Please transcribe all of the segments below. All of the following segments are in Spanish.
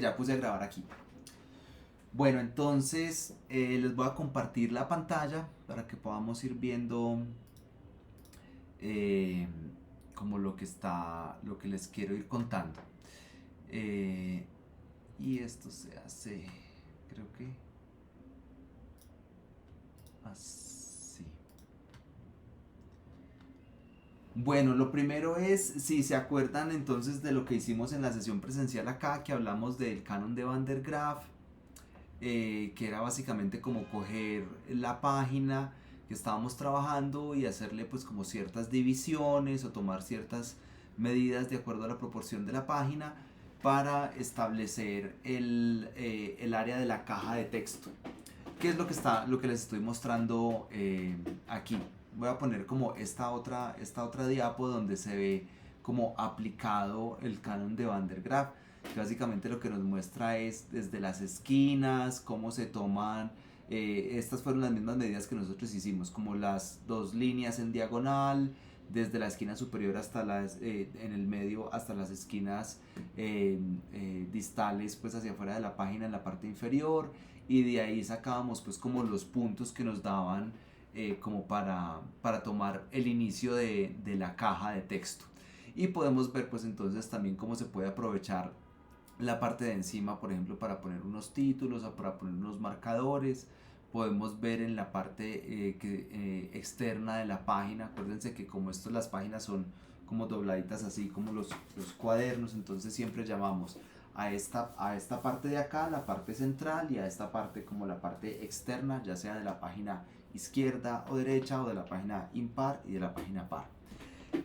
Ya puse a grabar aquí. Bueno, entonces les voy a compartir la pantalla para que podamos ir viendo eh, como lo que les quiero ir contando. Eh, y esto se hace, creo que así. Bueno, lo primero es, si se acuerdan entonces de lo que hicimos en la sesión presencial acá, que hablamos del canon de Van der Graaf, que era básicamente como coger la página que estábamos trabajando y hacerle pues como ciertas divisiones o tomar ciertas medidas de acuerdo a la proporción de la página para establecer el área de la caja de texto. ¿Qué es lo que les estoy mostrando aquí? Voy a poner como esta otra diapo donde se ve como aplicado el canon de Van der Graaf, que básicamente lo que nos muestra es desde las esquinas, cómo se toman, estas fueron las mismas medidas que nosotros hicimos, como las dos líneas en diagonal, desde la esquina superior hasta en el medio hasta las esquinas distales pues hacia afuera de la página en la parte inferior, y de ahí sacábamos pues como los puntos que nos daban como para tomar el inicio de la caja de texto. Y podemos ver pues entonces también cómo se puede aprovechar la parte de encima, por ejemplo, para poner unos títulos o para poner unos marcadores. Podemos ver en la parte externa de la página, acuérdense que como esto las páginas son como dobladitas así como los cuadernos, entonces siempre llamamos a esta parte de acá la parte central y a esta parte como la parte externa, ya sea de la página izquierda o derecha o de la página impar y de la página par.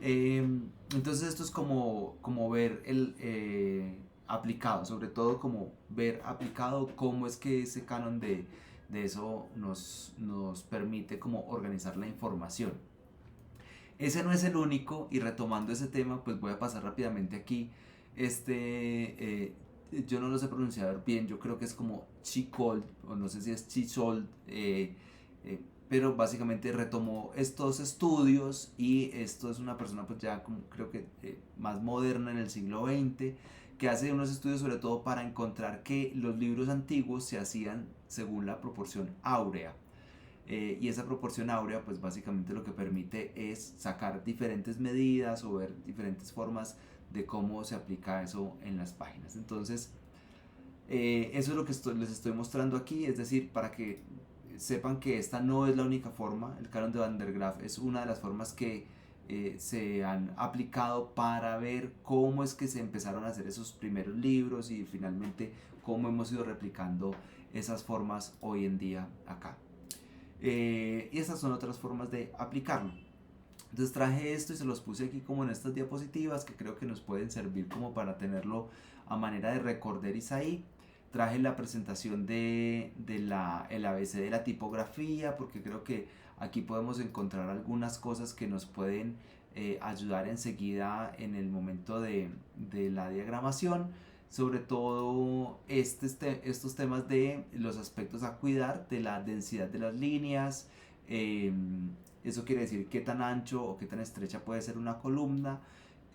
Entonces esto es como ver aplicado, sobre todo como ver aplicado cómo es que ese canon de eso nos permite como organizar la información. Ese no es el único, y retomando ese tema, pues voy a pasar rápidamente aquí. Yo no lo sé pronunciar bien, yo creo que es como Chicold, o no sé si es Chisold, pero básicamente retomó estos estudios, y esto es una persona pues ya como creo que más moderna en el siglo XX, que hace unos estudios sobre todo para encontrar que los libros antiguos se hacían según la proporción áurea. Y esa proporción áurea pues básicamente lo que permite es sacar diferentes medidas o ver diferentes formas de cómo se aplica eso en las páginas. Entonces eso es lo que les estoy mostrando aquí, es decir, para que sepan que esta no es la única forma. El canon de Van der Graaf es una de las formas que se han aplicado para ver cómo es que se empezaron a hacer esos primeros libros y finalmente cómo hemos ido replicando esas formas hoy en día acá. Y esas son otras formas de aplicarlo. Entonces traje esto y se los puse aquí como en estas diapositivas que creo que nos pueden servir como para tenerlo a manera de recorderis ahí. Traje la presentación el ABC de la tipografía, porque creo que aquí podemos encontrar algunas cosas que nos pueden ayudar enseguida en el momento de la diagramación, sobre todo estos temas de los aspectos a cuidar, de la densidad de las líneas. Eso quiere decir qué tan ancho o qué tan estrecha puede ser una columna.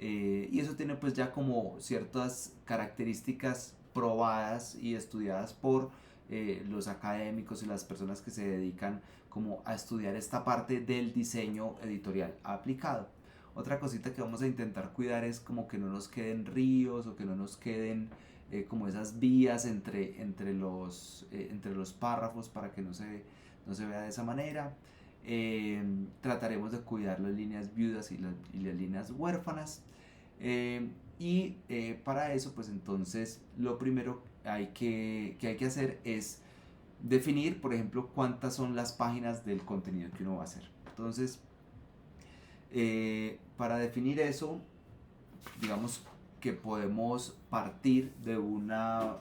Y eso tiene pues ya como ciertas características probadas y estudiadas por los académicos y las personas que se dedican como a estudiar esta parte del diseño editorial aplicado. Otra cosita que vamos a intentar cuidar es como que no nos queden ríos o que no nos queden como esas vías entre los párrafos, para que no se vea de esa manera. Trataremos de cuidar las líneas viudas y las líneas huérfanas. Para eso, pues entonces lo primero que hay que hacer es definir, por ejemplo, cuántas son las páginas del contenido que uno va a hacer. Entonces, para definir eso, digamos que podemos partir de una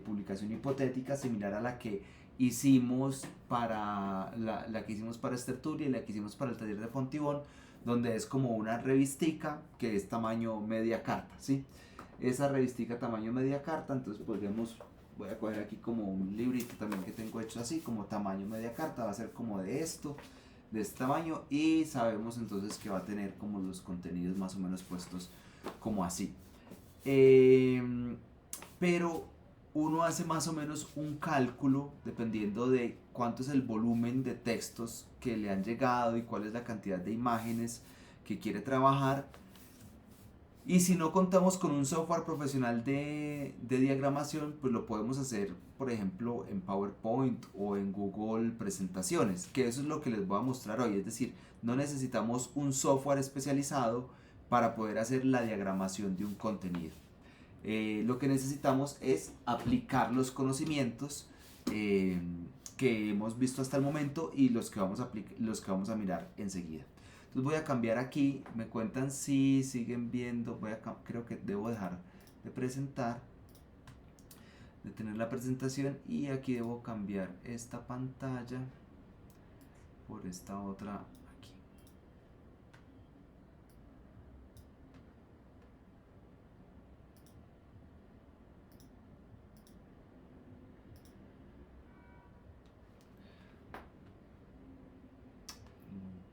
publicación hipotética similar a la que hicimos para la que hicimos para este tour y la que hicimos para el taller de Fontibón, donde es como una revistica que es tamaño media carta, ¿sí? Esa revistica tamaño media carta, entonces podríamos, voy a coger aquí como un librito también que tengo hecho así, como tamaño media carta, va a ser como de esto, de este tamaño, y sabemos entonces que va a tener como los contenidos más o menos puestos como así. Pero uno hace más o menos un cálculo dependiendo de cuánto es el volumen de textos que le han llegado y cuál es la cantidad de imágenes que quiere trabajar. Y si no contamos con un software profesional de diagramación, pues lo podemos hacer, por ejemplo, en PowerPoint o en Google Presentaciones, que eso es lo que les voy a mostrar hoy. Es decir, no necesitamos un software especializado para poder hacer la diagramación de un contenido. Lo que necesitamos es aplicar los conocimientos que hemos visto hasta el momento y los que vamos a mirar enseguida. Entonces voy a cambiar aquí, me cuentan si siguen viendo, creo que debo dejar de presentar, de tener la presentación, y aquí debo cambiar esta pantalla por esta otra aquí.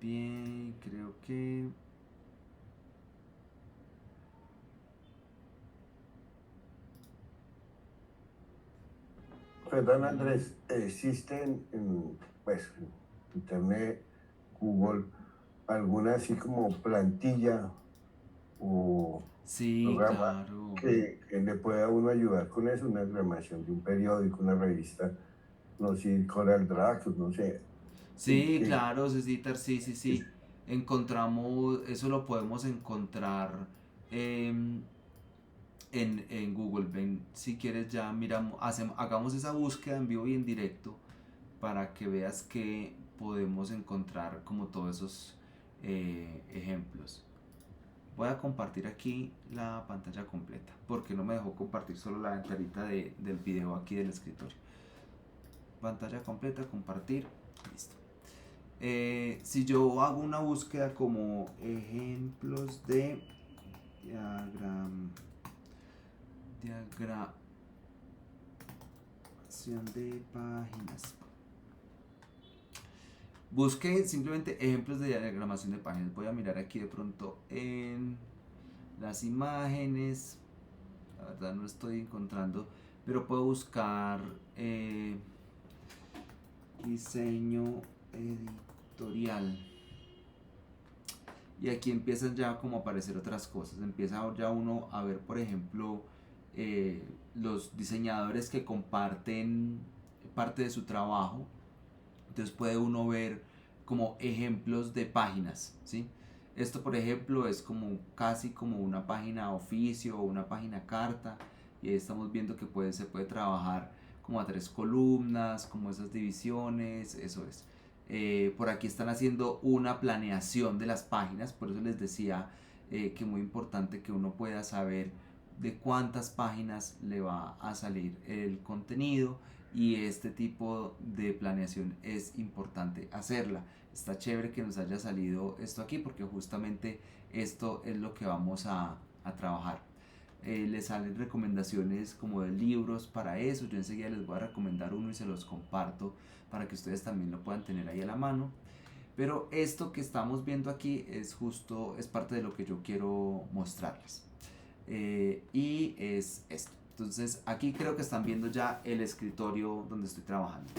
Bien, creo que... Perdón, Andrés, existen pues, en Internet, Google, alguna así como plantilla o Sí, programa claro. que le pueda a uno ayudar con eso, una grabación de un periódico, una revista, no sé, Coral Draft, no sé, Sí, que claro, Cecitar, sí, sí, sí. Encontramos, eso lo podemos encontrar em, en Google. Ven, si quieres ya miramos, hagamos esa búsqueda en vivo y en directo para que veas que podemos encontrar como todos esos ejemplos. Voy a compartir aquí la pantalla completa porque no me dejó compartir solo la ventanita del video aquí del escritorio. Pantalla completa, compartir, listo. Si yo hago una búsqueda como ejemplos de diagramación de páginas, busqué simplemente ejemplos de diagramación de páginas. Voy a mirar aquí de pronto en las imágenes. La verdad no estoy encontrando, pero puedo buscar diseño editorial. Y aquí empiezan ya como a aparecer otras cosas. Empieza ya uno a ver, por ejemplo, los diseñadores que comparten parte de su trabajo. Entonces puede uno ver como ejemplos de páginas, ¿sí? Esto, por ejemplo, es como casi como una página oficio o una página carta. Y ahí estamos viendo que se puede trabajar como a 3 columnas, como esas divisiones, eso es. Por aquí están haciendo una planeación de las páginas, por eso les decía que muy importante que uno pueda saber de cuántas páginas le va a salir el contenido, y este tipo de planeación es importante hacerla. Está chévere que nos haya salido esto aquí porque justamente esto es lo que vamos a trabajar. Les salen recomendaciones como de libros para eso. Yo enseguida les voy a recomendar uno y se los comparto para que ustedes también lo puedan tener ahí a la mano. Pero esto que estamos viendo aquí es parte de lo que yo quiero mostrarles. Y es esto. Entonces aquí creo que están viendo ya el escritorio donde estoy trabajando.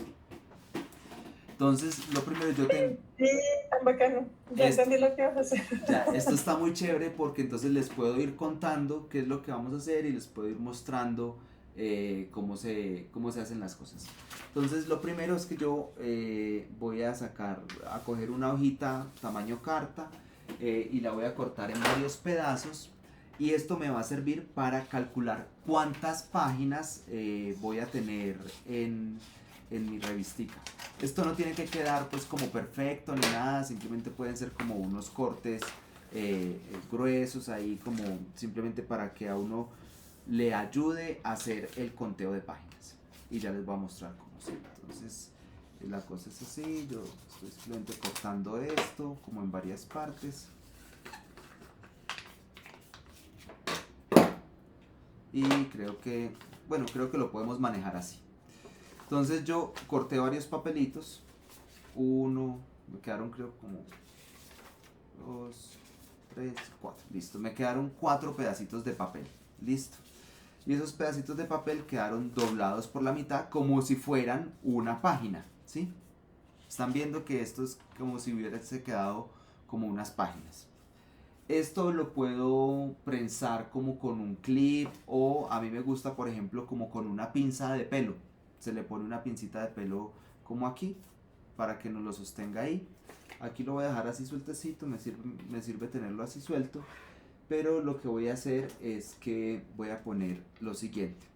Entonces lo primero yo tengo... Sí, tan bacano. Ya entendí lo que vas a hacer. Ya, esto está muy chévere porque entonces les puedo ir contando qué es lo que vamos a hacer y les puedo ir mostrando cómo se hacen las cosas. Entonces lo primero es que yo voy a coger una hojita tamaño carta y la voy a cortar en varios pedazos, y esto me va a servir para calcular cuántas páginas voy a tener en mi revistica. Esto no tiene que quedar pues como perfecto ni nada, simplemente pueden ser como unos cortes gruesos ahí, como simplemente para que a uno le ayude a hacer el conteo de páginas. Y ya les voy a mostrar cómo se. Entonces la cosa es así, yo estoy simplemente cortando esto como en varias partes. Y creo que lo podemos manejar así. Entonces yo corté varios papelitos. Me quedaron creo como 2, 3, 4. Listo, me quedaron 4 pedacitos de papel. Listo. y esos pedacitos de papel quedaron doblados por la mitad como si fueran una página, ¿sí? Están viendo que esto es como si hubiese quedado como unas páginas. Esto lo puedo prensar como con un clip, o a mí me gusta, por ejemplo, como con una pinza de pelo. Se le pone una pincita de pelo como aquí para que nos lo sostenga ahí. Aquí lo voy a dejar así sueltecito, me sirve tenerlo así suelto. Pero lo que voy a hacer es que voy a poner lo siguiente.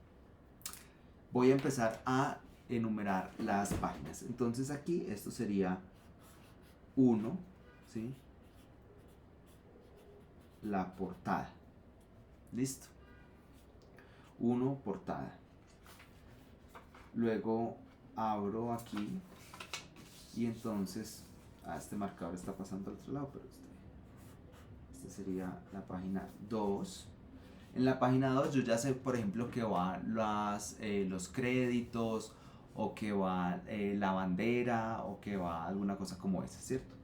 Voy a empezar a enumerar las páginas. Entonces aquí esto sería 1, ¿sí? La portada. Listo. 1, portada. Luego abro aquí y entonces este marcador está pasando al otro lado, pero este sería la página 2. En la página 2 yo ya sé, por ejemplo, que van los créditos, o que va la bandera, o que va alguna cosa como esa, ¿cierto?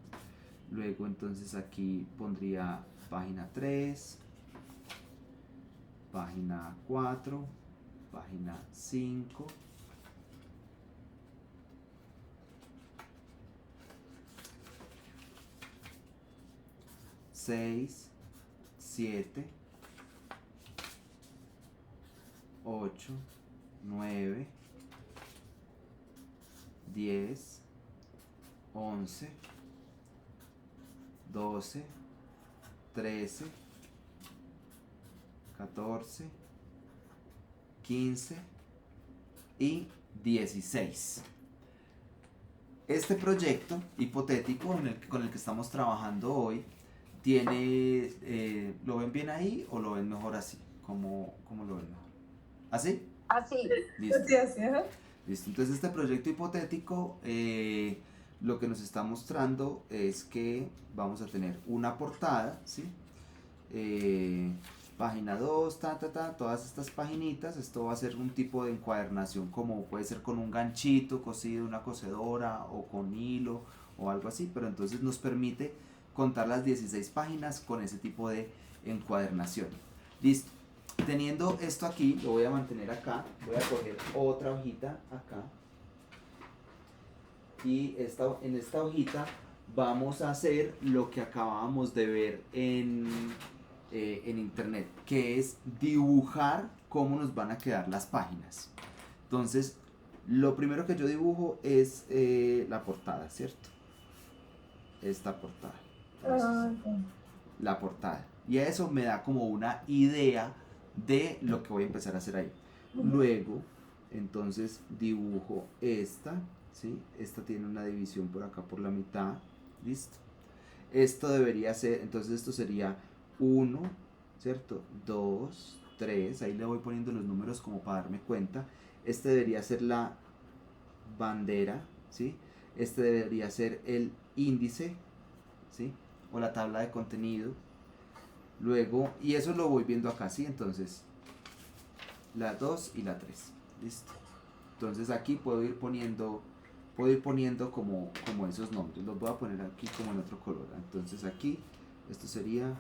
Luego entonces aquí pondría página 3, página 4, página 5, seis, 7, 8, 9, 10, 11, 12, 13, 14, 15 y 16. Este proyecto hipotético con el que estamos trabajando hoy tiene, ¿lo ven bien ahí o lo ven mejor así? ¿Cómo lo ven mejor? ¿Así? Así. Listo. Así, así, ajá. Listo. Entonces este proyecto hipotético lo que nos está mostrando es que vamos a tener una portada, ¿sí? Página 2, todas estas paginitas. Esto va a ser un tipo de encuadernación, como puede ser con un ganchito cosido, una cosedora, o con hilo o algo así, pero entonces nos permite contar las 16 páginas con ese tipo de encuadernación. Listo. Teniendo esto aquí, lo voy a mantener acá, voy a coger otra hojita acá, y en esta hojita vamos a hacer lo que acabábamos de ver en internet, que es dibujar cómo nos van a quedar las páginas. Entonces, lo primero que yo dibujo es la portada, ¿cierto? Esta portada. La portada. Y eso me da como una idea de lo que voy a empezar a hacer ahí. Luego, entonces dibujo esta, ¿sí? Esta tiene una división por acá por la mitad. Listo. Esto debería ser, entonces esto sería 1, ¿cierto? 2, 3, ahí le voy poniendo los números como para darme cuenta. Este debería ser la bandera, ¿sí? Este debería ser el índice, ¿sí? O la tabla de contenido. Luego, y eso lo voy viendo acá, ¿sí? Entonces, la 2 y la 3. Listo. Entonces aquí puedo ir poniendo como esos nombres. Los voy a poner aquí como en otro color. Entonces aquí, esto sería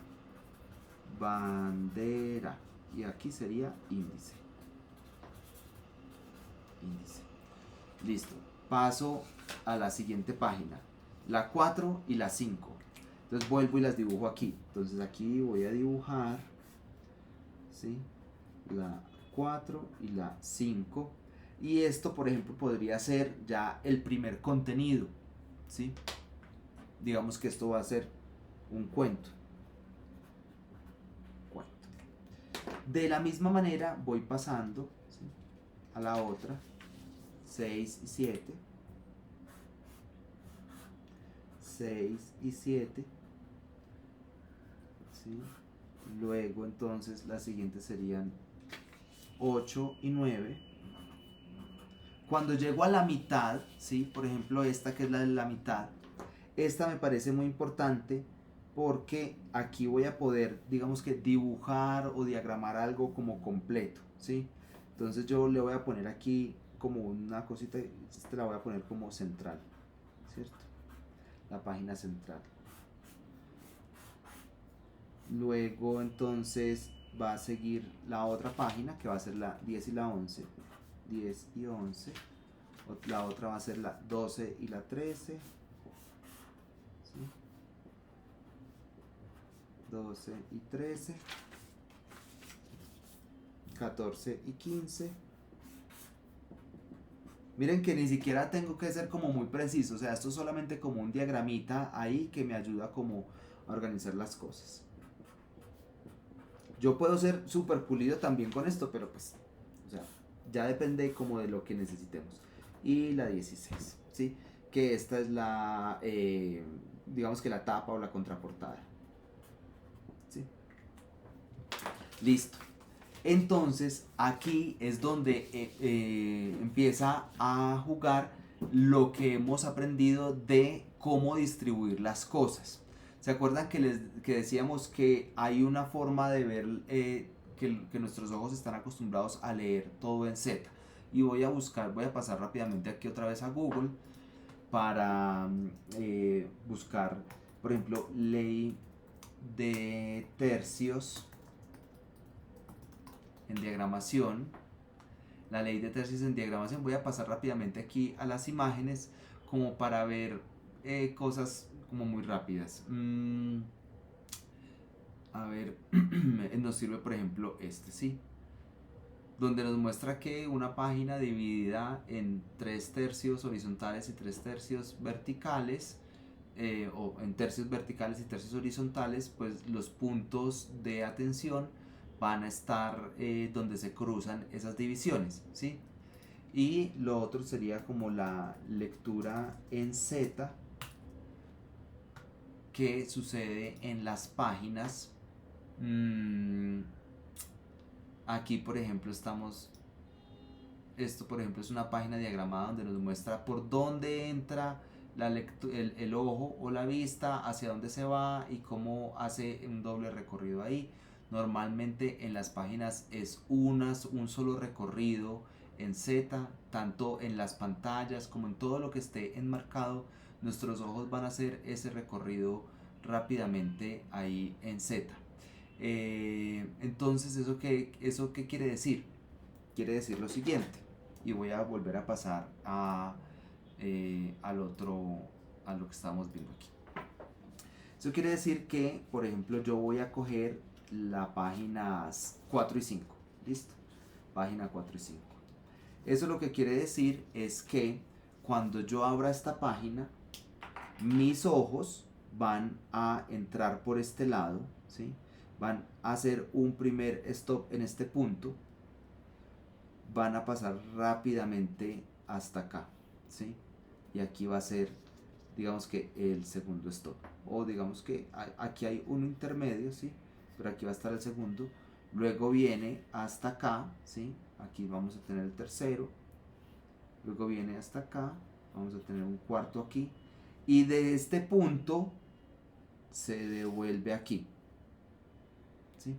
bandera. Y aquí sería índice. Índice. Listo. Paso a la siguiente página. La 4 y la 5. Entonces vuelvo y las dibujo aquí. Entonces aquí voy a dibujar, ¿sí? La 4 y la 5. Y esto, por ejemplo, podría ser ya el primer contenido, ¿sí? Digamos que esto va a ser un cuento. De la misma manera voy pasando, ¿sí? A la otra. 6 y 7. 6 y 7. ¿Sí? Luego entonces las siguientes serían 8 y 9. Cuando llego a la mitad, ¿sí? Por ejemplo esta que es la de la mitad, esta me parece muy importante porque aquí voy a poder, digamos que dibujar o diagramar algo como completo, ¿sí? Entonces yo le voy a poner aquí como una cosita, esta la voy a poner como central, ¿cierto? La página central. Luego entonces va a seguir la otra página que va a ser la 10 y la 11. 10 y 11. La otra va a ser la 12 y la 13. ¿Sí? 12 y 13. 14 y 15. Miren que ni siquiera tengo que ser como muy preciso, o sea, esto es solamente como un diagramita ahí que me ayuda como a organizar las cosas. Yo puedo ser súper pulido también con esto, pero pues, o sea, ya depende como de lo que necesitemos. Y la 16, ¿sí? Que esta es la, digamos que la tapa o la contraportada. ¿Sí? Listo. Entonces aquí es donde empieza a jugar lo que hemos aprendido de cómo distribuir las cosas. ¿Se acuerdan que decíamos que hay una forma de ver que nuestros ojos están acostumbrados a leer todo en Z? Y voy a pasar rápidamente aquí otra vez a Google para buscar, por ejemplo, ley de tercios en diagramación. La ley de tercios en diagramación. Voy a pasar rápidamente aquí a las imágenes como para ver cosas como muy rápidas. A ver, nos sirve por ejemplo este, ¿sí? Donde nos muestra que una página dividida en 3 tercios horizontales y 3 tercios verticales, o en tercios verticales y tercios horizontales, pues los puntos de atención van a estar donde se cruzan esas divisiones, ¿sí? Y lo otro sería como la lectura en Z que sucede en las páginas. Aquí por ejemplo esto por ejemplo es una página diagramada donde nos muestra por dónde entra el ojo o la vista, hacia dónde se va y cómo hace un doble recorrido ahí. Normalmente en las páginas es un solo recorrido en Z, tanto en las pantallas como en todo lo que esté enmarcado, nuestros ojos van a hacer ese recorrido rápidamente ahí en Z. Entonces, ¿eso qué quiere decir? Quiere decir lo siguiente, y voy a volver a pasar a lo que estamos viendo aquí. Eso quiere decir que, por ejemplo, yo voy a coger las páginas 4 y 5. ¿Listo? Página 4 y 5. Eso lo que quiere decir es que cuando yo abra esta página, mis ojos van a entrar por este lado, ¿sí? Van a hacer un primer stop en este punto, van a pasar rápidamente hasta acá, ¿sí? Y aquí va a ser, digamos que el segundo stop, o digamos que aquí hay uno intermedio, ¿sí? Pero aquí va a estar el segundo, luego viene hasta acá, ¿sí? Aquí vamos a tener el tercero, luego viene hasta acá, vamos a tener un cuarto aquí, y de este punto se devuelve aquí, ¿sí?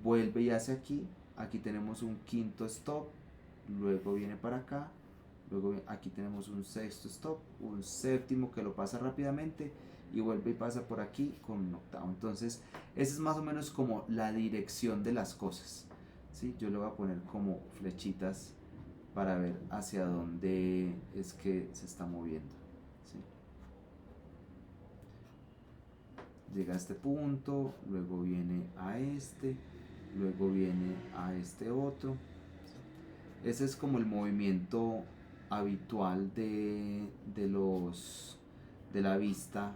Vuelve y hace aquí, aquí tenemos un quinto stop, luego viene para acá, luego aquí tenemos un sexto stop, un séptimo que lo pasa rápidamente y vuelve y pasa por aquí con un octavo. Entonces esa es más o menos como la dirección de las cosas, ¿sí? Yo le voy a poner como flechitas para ver hacia dónde es que se está moviendo, ¿sí? Llega a este punto, luego viene a este, luego viene a este otro. Ese es como el movimiento habitual de la vista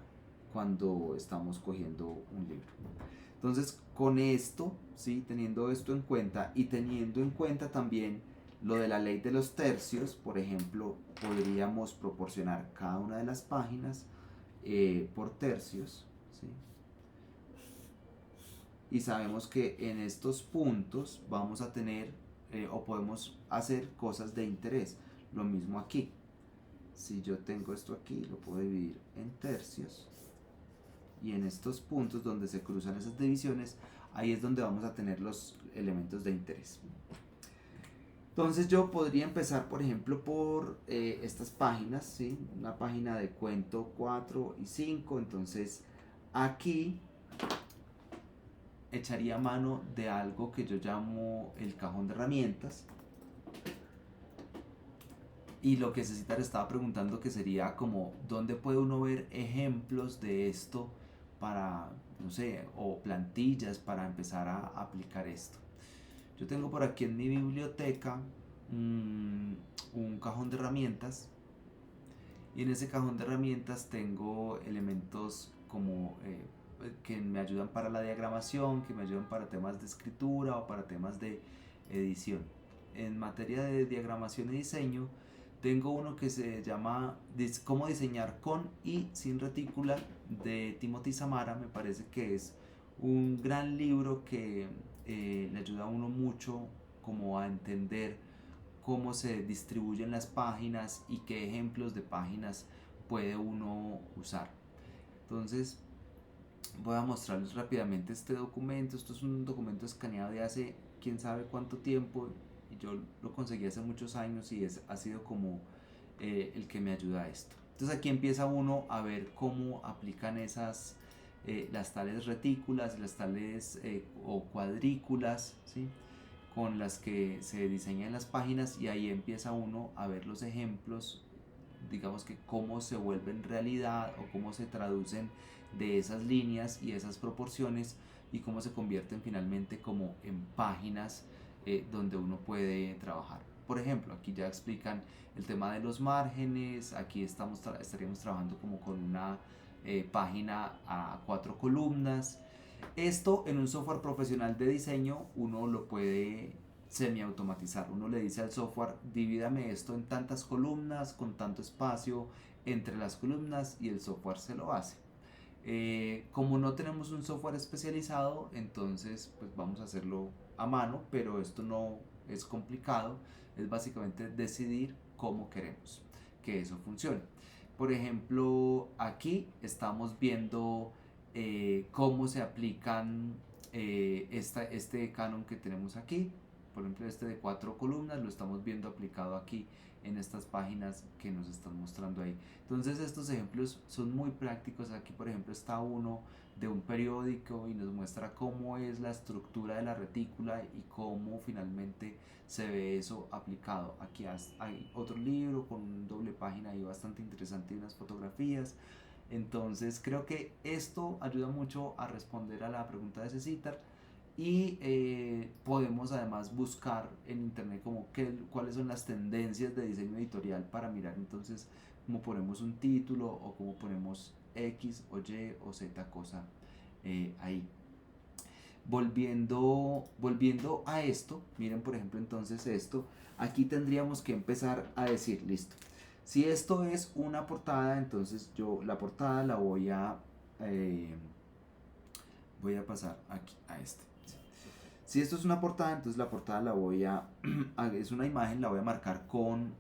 cuando estamos cogiendo un libro. Entonces, con esto, ¿sí? Teniendo esto en cuenta y teniendo en cuenta también lo de la ley de los tercios, por ejemplo, podríamos proporcionar cada una de las páginas por tercios, ¿sí? Y sabemos que en estos puntos vamos a tener o podemos hacer cosas de interés. Lo mismo aquí. Si yo tengo esto aquí, lo puedo dividir en tercios. Y en estos puntos donde se cruzan esas divisiones, ahí es donde vamos a tener los elementos de interés. Entonces yo podría empezar, por ejemplo, por estas páginas, ¿sí? Una página de cuento 4 y 5. Entonces aquí echaría mano de algo que yo llamo el cajón de herramientas. Y lo que Cecitar estaba preguntando que sería como, ¿dónde puede uno ver ejemplos de esto para, no sé, o plantillas para empezar a aplicar esto? Yo tengo por aquí en mi biblioteca un cajón de herramientas, y en ese cajón de herramientas tengo elementos como que me ayudan para la diagramación, que me ayudan para temas de escritura o para temas de edición. En materia de diagramación y diseño, tengo uno que se llama Cómo diseñar con y sin retícula, de Timothy Samara. Me parece que es un gran libro que le ayuda a uno mucho como a entender cómo se distribuyen las páginas y qué ejemplos de páginas puede uno usar. Entonces voy a mostrarles rápidamente este documento. Esto es un documento escaneado de hace quién sabe cuánto tiempo, y yo lo conseguí hace muchos años y ha sido como el que me ayuda a esto. Entonces aquí empieza uno a ver cómo aplican esas las tales retículas, las tales o cuadrículas, ¿sí?, con las que se diseñan las páginas, y ahí empieza uno a ver los ejemplos, digamos que cómo se vuelven realidad o cómo se traducen de esas líneas y esas proporciones, y cómo se convierten finalmente como en páginas donde uno puede trabajar. Por ejemplo, aquí ya explican el tema de los márgenes. Aquí estaríamos trabajando como con una página a 4 columnas. Esto en un software profesional de diseño uno lo puede semiautomatizar. Uno le dice al software, divídame esto en tantas columnas, con tanto espacio entre las columnas, y el software se lo hace. Como no tenemos un software especializado, entonces pues vamos a hacerlo a mano, pero esto no es complicado. Es básicamente decidir cómo queremos que eso funcione. Por ejemplo, aquí estamos viendo cómo se aplican este canon que tenemos aquí. Por ejemplo, este de 4 columnas lo estamos viendo aplicado aquí en estas páginas que nos están mostrando ahí. Entonces estos ejemplos son muy prácticos. Aquí por ejemplo está uno de un periódico y nos muestra cómo es la estructura de la retícula y cómo finalmente se ve eso aplicado. Aquí hay otro libro con un doble página y bastante interesante y unas fotografías. Entonces creo que esto ayuda mucho a responder a la pregunta de Cecitar, y podemos además buscar en internet como cuáles son las tendencias de diseño editorial para mirar entonces cómo ponemos un título o cómo ponemos X o Y o Z cosa ahí. Volviendo a esto, miren por ejemplo entonces esto, aquí tendríamos que empezar a decir, listo, si esto es una portada, entonces yo la portada la voy a pasar aquí a este. Si esto es una portada, entonces la portada la voy es una imagen, la voy a marcar con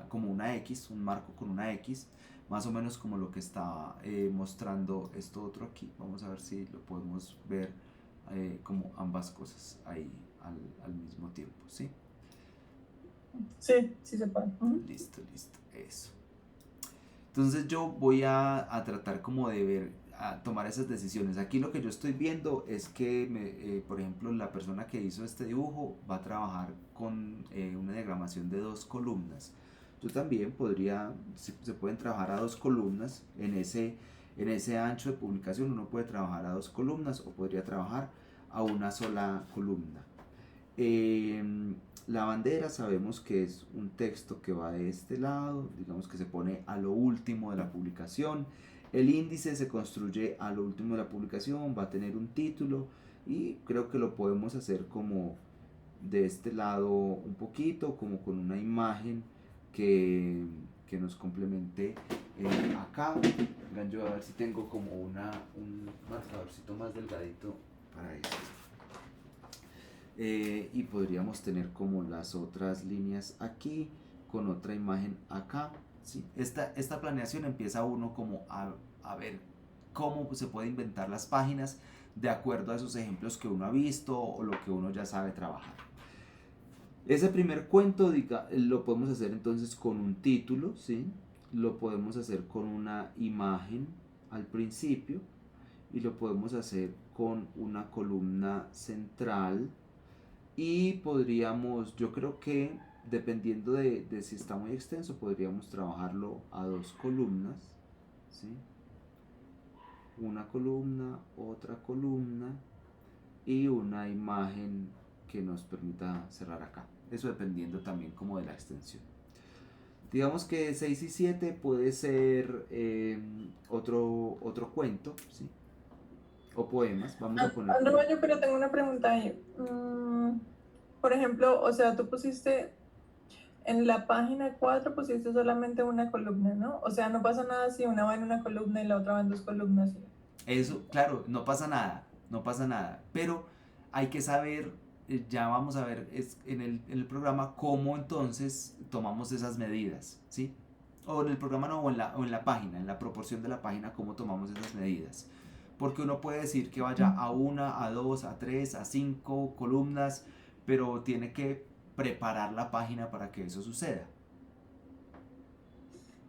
como una X, un marco con una X, más o menos como lo que está mostrando esto otro aquí. Vamos a ver si lo podemos ver como ambas cosas ahí al mismo tiempo, ¿sí? Sí, sí se puede. Listo, eso. Entonces yo voy a tratar como de ver, a tomar esas decisiones. Aquí lo que yo estoy viendo es que, por ejemplo, la persona que hizo este dibujo va a trabajar con una diagramación de 2 columnas. Yo también se pueden trabajar a 2 columnas. En ese ancho de publicación uno puede trabajar a 2 columnas o podría trabajar a una sola columna. La bandera sabemos que es un texto que va de este lado, digamos que se pone a lo último de la publicación. El índice se construye a lo último de la publicación, va a tener un título, y creo que lo podemos hacer como de este lado un poquito, como con una imagen que nos complemente acá. Vengan, yo a ver si tengo como un marcadorcito más delgadito para esto. Y podríamos tener como las otras líneas aquí con otra imagen acá, ¿sí? Esta planeación empieza uno como a ver cómo se puede inventar las páginas de acuerdo a esos ejemplos que uno ha visto o lo que uno ya sabe trabajar. Ese primer cuento lo podemos hacer entonces con un título, ¿sí? Lo podemos hacer con una imagen al principio, y lo podemos hacer con una columna central y podríamos, yo creo que dependiendo de si está muy extenso, podríamos trabajarlo a dos columnas, ¿sí? Una columna, otra columna y una imagen que nos permita cerrar acá. Eso dependiendo también como de la extensión. Digamos que 6 y 7 puede ser otro cuento, ¿sí? O poemas. Vamos a poner... Andrés, yo pero tengo una pregunta ahí. Por ejemplo, o sea, tú pusiste en la página 4 pusiste solamente una columna, ¿no? O sea, no pasa nada si una va en una columna y la otra va en dos columnas. ¿Sí? Eso, claro, no pasa nada, no pasa nada. Pero hay que saber, ya vamos a ver en el programa cómo entonces tomamos esas medidas, ¿sí? O en el programa no, o en la página, en la proporción de la página, cómo tomamos esas medidas. Porque uno puede decir que vaya a una, a dos, a tres, a cinco columnas, pero tiene que preparar la página para que eso suceda.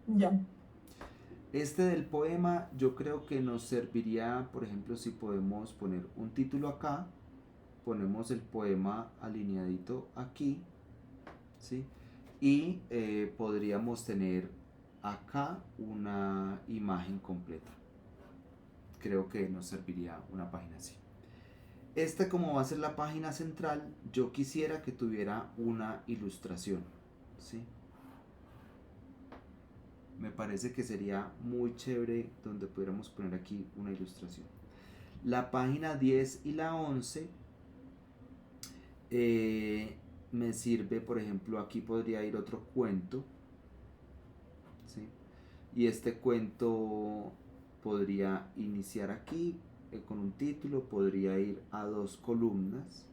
Ya. Este del poema yo creo que nos serviría, por ejemplo, si podemos poner un título acá, ponemos el poema alineadito aquí, ¿sí? Y podríamos tener acá una imagen completa. Creo que nos serviría una página así. Esta, como va a ser la página central, yo quisiera que tuviera una ilustración, ¿sí? Me parece que sería muy chévere donde pudiéramos poner aquí una ilustración. La página 10 y la 11 me sirve, por ejemplo, aquí podría ir otro cuento, ¿sí? Y este cuento podría iniciar aquí con un título, podría ir a dos columnas,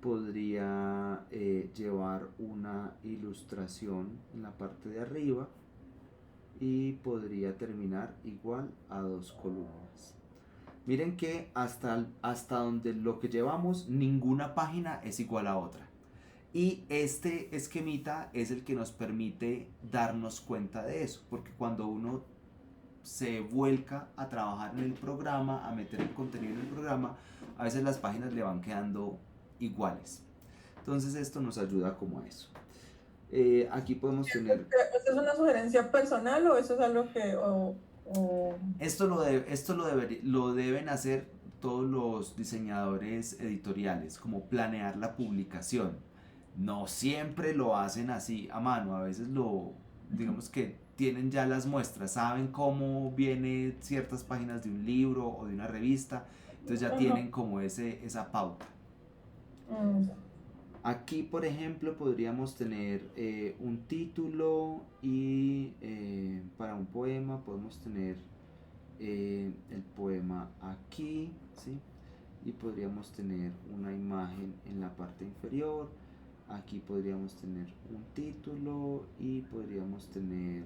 podría llevar una ilustración en la parte de arriba y podría terminar igual a dos columnas. Miren que hasta donde lo que llevamos, ninguna página es igual a otra. Y este esquemita es el que nos permite darnos cuenta de eso, porque cuando uno se vuelca a trabajar en el programa, a meter el contenido en el programa, a veces las páginas le van quedando iguales. Entonces esto nos ayuda como a eso. Aquí podemos tener... ¿Esto es una sugerencia personal o eso es algo que... Esto lo deben hacer todos los diseñadores editoriales, como planear la publicación. No siempre lo hacen así a mano, a veces digamos que tienen ya las muestras, saben cómo vienen ciertas páginas de un libro o de una revista, entonces ya tienen como esa pauta. Aquí, por ejemplo, podríamos tener un título y para un poema podemos tener el poema aquí, ¿sí? Y podríamos tener una imagen en la parte inferior. Aquí podríamos tener un título y podríamos tener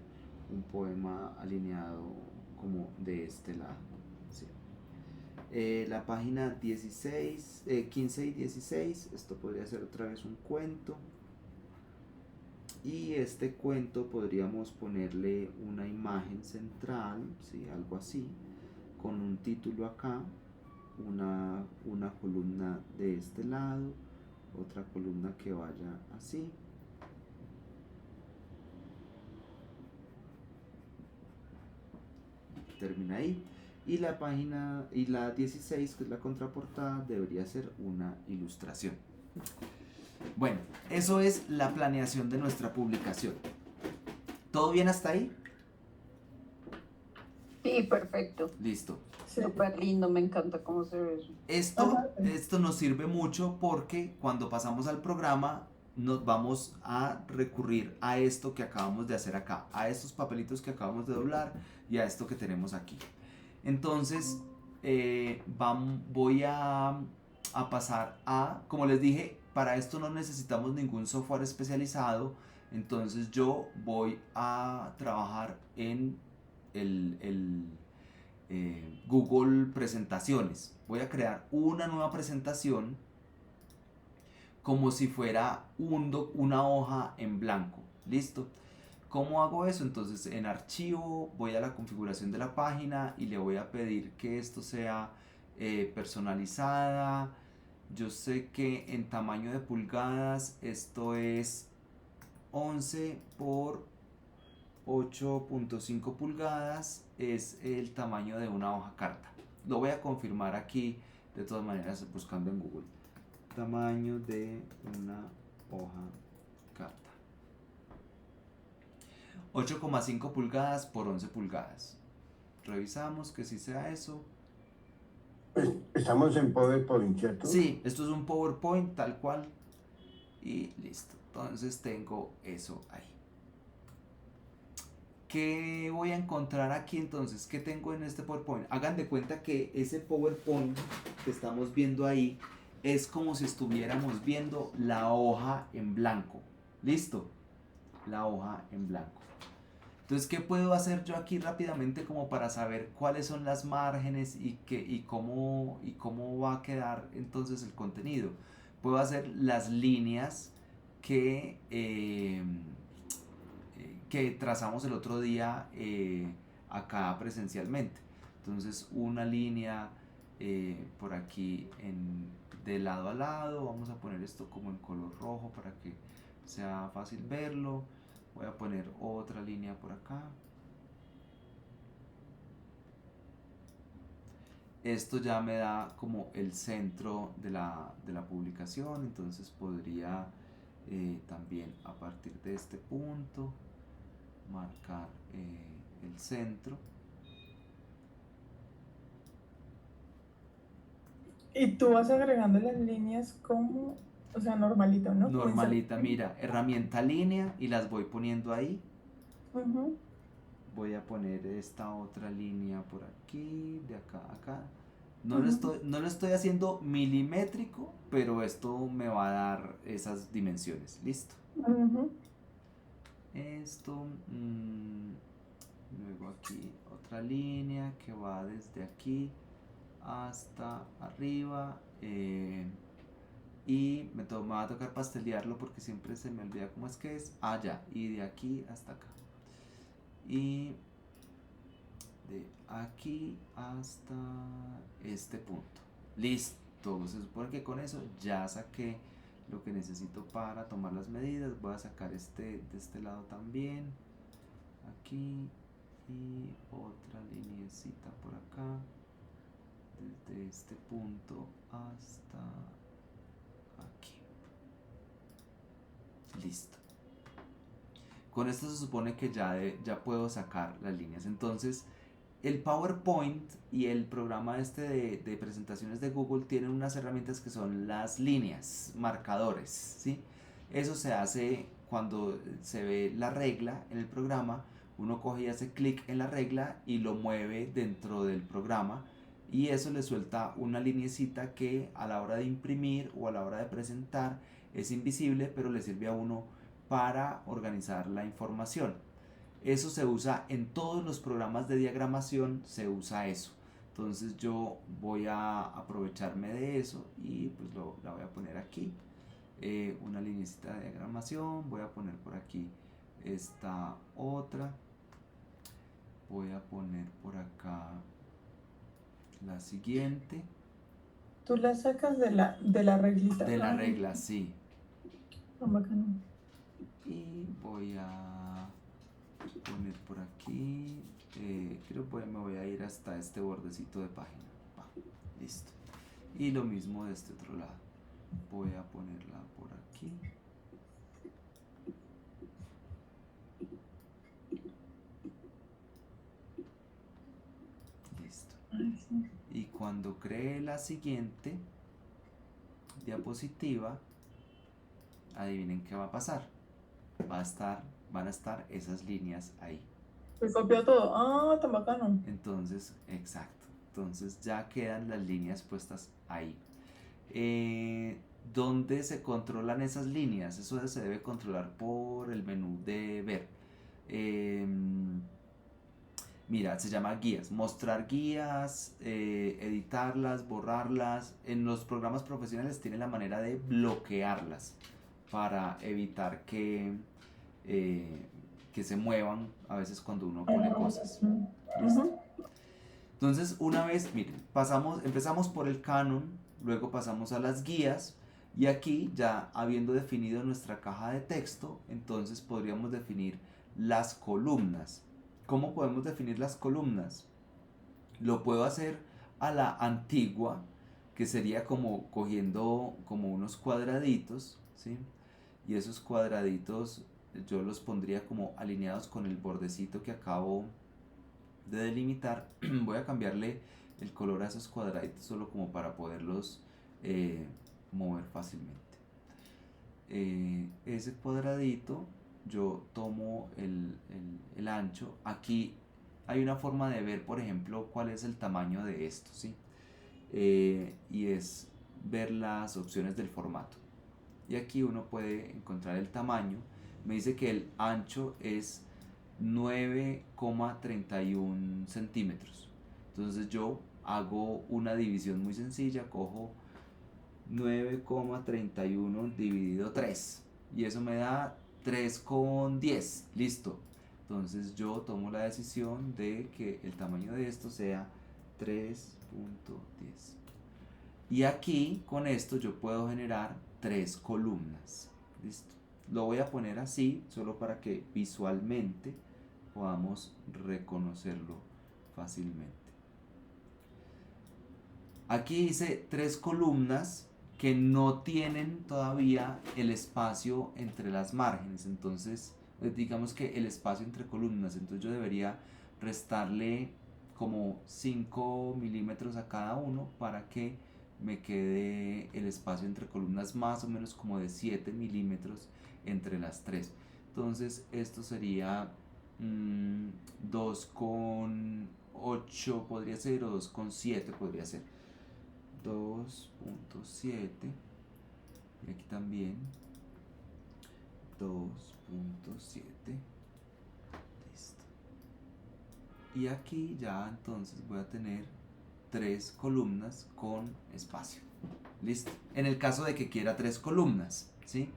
un poema alineado como de este lado, ¿sí? La página 16, 15 y 16, esto podría ser otra vez un cuento. Y este cuento podríamos ponerle una imagen central, ¿sí? Algo así, con un título acá, una columna de este lado, otra columna que vaya así. Termina ahí. Y la página, y la 16, que es la contraportada, debería ser una ilustración. Bueno, eso es la planeación de nuestra publicación. ¿Todo bien hasta ahí? Sí, perfecto. Listo. Súper lindo, me encanta cómo se ve eso. Esto nos sirve mucho porque cuando pasamos al programa nos vamos a recurrir a esto que acabamos de hacer acá, a estos papelitos que acabamos de doblar y a esto que tenemos aquí. Entonces voy a pasar a, como les dije, para esto no necesitamos ningún software especializado, entonces yo voy a trabajar en el Google Presentaciones. Voy a crear una nueva presentación como si fuera una hoja en blanco. ¿Listo? ¿Cómo hago eso? Entonces en archivo voy a la configuración de la página y le voy a pedir que esto sea personalizada. Yo sé que en tamaño de pulgadas esto es 11 por 8.5 pulgadas, es el tamaño de una hoja carta. Lo voy a confirmar aquí de todas maneras buscando en Google. Tamaño de una hoja carta. 8,5 pulgadas por 11 pulgadas. Revisamos que sí sea eso. Estamos en PowerPoint, ¿cierto? Sí, esto es un PowerPoint tal cual. Y listo. Entonces tengo eso ahí. ¿Qué voy a encontrar aquí entonces? ¿Qué tengo en este PowerPoint? Hagan de cuenta que ese PowerPoint que estamos viendo ahí es como si estuviéramos viendo la hoja en blanco. ¿Listo? La hoja en blanco. Entonces, ¿qué puedo hacer yo aquí rápidamente como para saber cuáles son las márgenes y cómo va a quedar entonces el contenido? Puedo hacer las líneas que trazamos el otro día acá presencialmente. Entonces una línea por aquí de lado a lado, vamos a poner esto como en color rojo para que sea fácil verlo. Voy a poner otra línea por acá. Esto ya me da como el centro de la publicación, entonces podría también a partir de este punto marcar el centro. Y tú vas agregando las líneas como, o sea, normalito, ¿no? Normalita, mira, herramienta línea y las voy poniendo ahí. Uh-huh. Voy a poner esta otra línea por aquí, de acá a acá. No lo estoy haciendo milimétrico, pero esto me va a dar esas dimensiones. Listo. Uh-huh. Esto, luego aquí otra línea que va desde aquí hasta arriba, y me va a tocar pastelearlo porque siempre se me olvida cómo es que es. Ya, y de aquí hasta acá, y de aquí hasta este punto. Listo, se supone que con eso ya saqué lo que necesito para tomar las medidas. Voy a sacar de este lado también, aquí, y otra lineecita por acá desde este punto hasta aquí. Listo. Con esto se supone que ya puedo sacar las líneas. Entonces el PowerPoint y el programa de presentaciones de Google tienen unas herramientas que son las líneas, marcadores, ¿sí? Eso se hace cuando se ve la regla en el programa. Uno coge y hace clic en la regla y lo mueve dentro del programa, y eso le suelta una linecita que a la hora de imprimir o a la hora de presentar es invisible, pero le sirve a uno para organizar la información. Eso se usa en todos los programas de diagramación, se usa eso. Entonces yo voy a aprovecharme de eso y pues la voy a poner aquí, una linecita de diagramación. Voy a poner por aquí esta otra, voy a poner por acá la siguiente. Tú la sacas de la reglita. De la regla, sí. Bacano. Y voy a poner por aquí, creo que me voy a ir hasta este bordecito de página. Listo. Y lo mismo de este otro lado. Voy a ponerla por aquí. Listo. Y cuando cree la siguiente diapositiva, adivinen qué va a pasar. Van a estar esas líneas ahí. Se copió todo. Tan bacano. Entonces, exacto. Entonces ya quedan las líneas puestas ahí. ¿Dónde se controlan esas líneas? Eso se debe controlar por el menú de ver. Mira, se llama guías. Mostrar guías, editarlas, borrarlas. En los programas profesionales tienen la manera de bloquearlas para evitar que que se muevan a veces cuando uno pone cosas. ¿Listo? Entonces, una vez, miren, empezamos por el canon, luego pasamos a las guías, y aquí ya habiendo definido nuestra caja de texto, entonces podríamos definir las columnas. ¿Cómo podemos definir las columnas? Lo puedo hacer a la antigua, que sería como cogiendo como unos cuadraditos, ¿sí? Y esos cuadraditos yo los pondría como alineados con el bordecito que acabo de delimitar. Voy a cambiarle el color a esos cuadraditos solo como para poderlos mover fácilmente. Ese cuadradito yo tomo el ancho. Aquí hay una forma de ver, por ejemplo, cuál es el tamaño de esto, ¿sí? Y es ver las opciones del formato. Y aquí uno puede encontrar el tamaño. Me dice que el ancho es 9,31 centímetros. Entonces yo hago una división muy sencilla, cojo 9,31 dividido 3 y eso me da 3,10. Listo. Entonces yo tomo la decisión de que el tamaño de esto sea 3,10. Y aquí con esto yo puedo generar 3 columnas. Listo. Lo voy a poner así solo para que visualmente podamos reconocerlo fácilmente. Aquí dice 3 columnas que no tienen todavía el espacio entre las márgenes. Entonces, digamos que el espacio entre columnas. Entonces yo debería restarle como 5 milímetros a cada uno para que me quede el espacio entre columnas más o menos como de 7 milímetros entre las 3. Entonces esto sería 2,8 podría ser, o 2,7 podría ser. 2,7 y aquí también 2,7. Listo. Y aquí ya entonces voy a tener 3 columnas con espacio. Listo. En el caso de que quiera 3 columnas, ¿sí?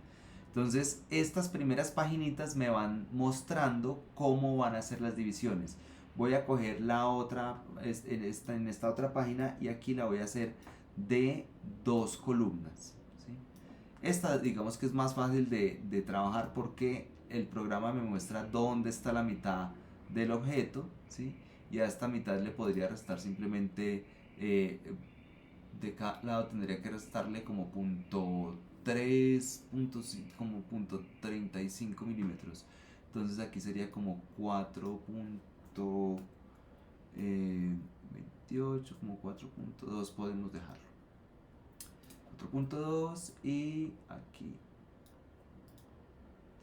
Entonces estas primeras paginitas me van mostrando cómo van a ser las divisiones. Voy a coger la otra, en esta otra página, y aquí la voy a hacer de 2 columnas, ¿sí? Esta digamos que es más fácil de trabajar porque el programa me muestra dónde está la mitad del objeto, ¿sí? Y a esta mitad le podría restar simplemente, de cada lado tendría que restarle como punto 3, como punto 35 milímetros. Entonces aquí sería como 4,28, como 4,2 podemos dejarlo. 4,2 y aquí.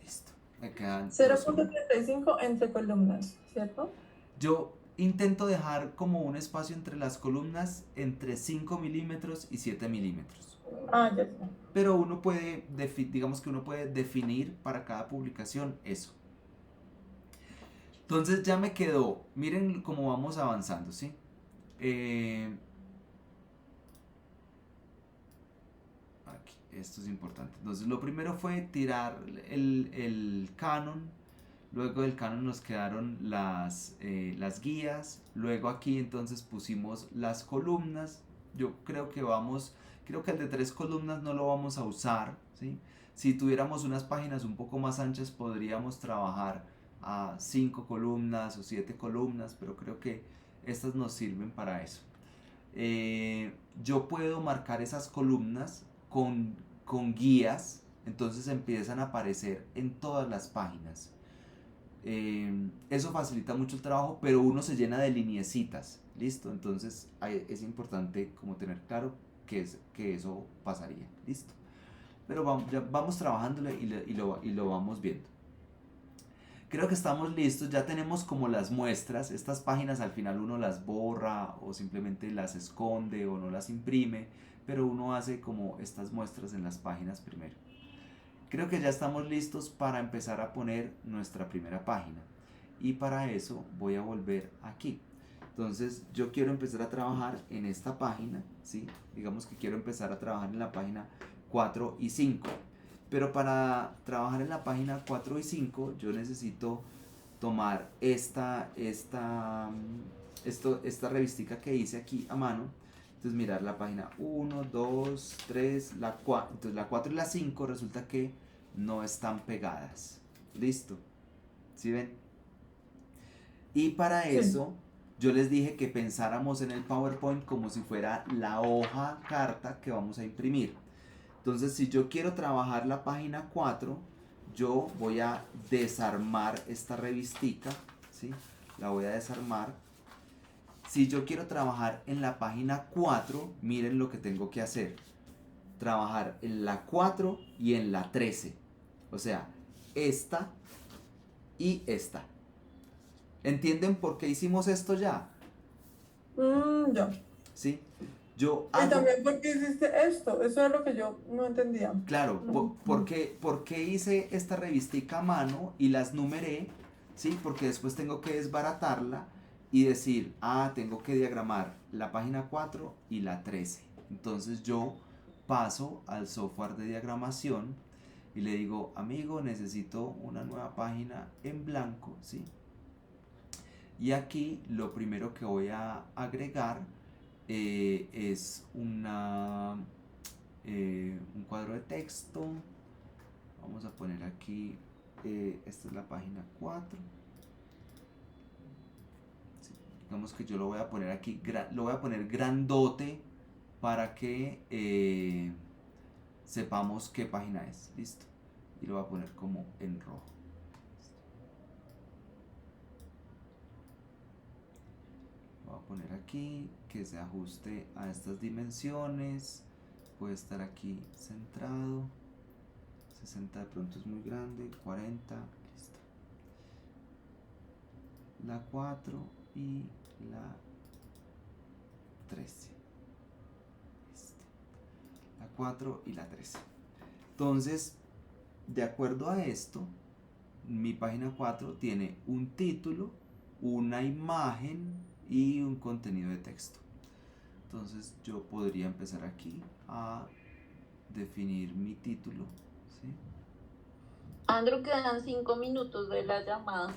Listo. Me quedan 0,35 entre columnas, ¿cierto? Yo intento dejar como un espacio entre las columnas entre 5 milímetros y 7 milímetros. Ah, ya sé. Pero uno puede, digamos que uno puede definir para cada publicación eso. Entonces ya me quedó, miren cómo vamos avanzando, ¿sí? Aquí, esto es importante. Entonces lo primero fue tirar el canon. Luego del canon nos quedaron las guías. Luego aquí entonces pusimos las columnas. Yo creo que el de 3 columnas no lo vamos a usar, ¿sí? Si tuviéramos unas páginas un poco más anchas podríamos trabajar a 5 columnas o 7 columnas, pero creo que estas nos sirven para eso. Yo puedo marcar esas columnas con guías, entonces empiezan a aparecer en todas las páginas. Eso facilita mucho el trabajo, pero uno se llena de lineecitas, ¿listo? Entonces es importante como tener claro que eso pasaría, ¿listo? Pero vamos trabajándole y lo vamos viendo. Creo que estamos listos, ya tenemos como las muestras. Estas páginas al final uno las borra o simplemente las esconde o no las imprime, pero uno hace como estas muestras en las páginas primero. Creo que ya estamos listos para empezar a poner nuestra primera página, y para eso voy a volver aquí. Entonces yo quiero empezar a trabajar en esta página, ¿sí? Digamos que quiero empezar a trabajar en la página 4 y 5, pero para trabajar en la página 4 y 5 yo necesito tomar esta revistica que hice aquí a mano. Entonces mirar la página 1, 2, 3, la 4. Entonces la 4 y la 5 resulta que no están pegadas. ¿Listo? ¿Sí ven? Y para eso yo les dije que pensáramos en el PowerPoint como si fuera la hoja carta que vamos a imprimir. Entonces si yo quiero trabajar la página 4, yo voy a desarmar esta revistica, ¿sí? La voy a desarmar. Si yo quiero trabajar en la página 4, miren lo que tengo que hacer. Trabajar en la 4 y en la 13. O sea, esta y esta. ¿Entienden por qué hicimos esto ya? Ya. ¿Sí? Yo Y también por qué hiciste esto. Eso es lo que yo no entendía. Claro, ¿por qué hice esta revistica a mano y las numeré? ¿Sí? Porque después tengo que desbaratarla y decir, tengo que diagramar la página 4 y la 13. Entonces yo paso al software de diagramación y le digo, amigo, necesito una nueva página en blanco, ¿sí? Y aquí lo primero que voy a agregar es un cuadro de texto. Vamos a poner aquí, esta es la página 4. Sí, digamos que yo lo voy a poner aquí, lo voy a poner grandote para que sepamos qué página es. Listo. Y lo voy a poner como en rojo. Voy a poner aquí que se ajuste a estas dimensiones. Puede estar aquí centrado. 60 de pronto es muy grande. 40, listo. La 4 y la 13. Listo. La 4 y la 13. Entonces, de acuerdo a esto, mi página 4 tiene un título, una imagen y un contenido de texto. Entonces yo podría empezar aquí a definir mi título, ¿sí? Andrew, quedan 5 minutos de la llamada.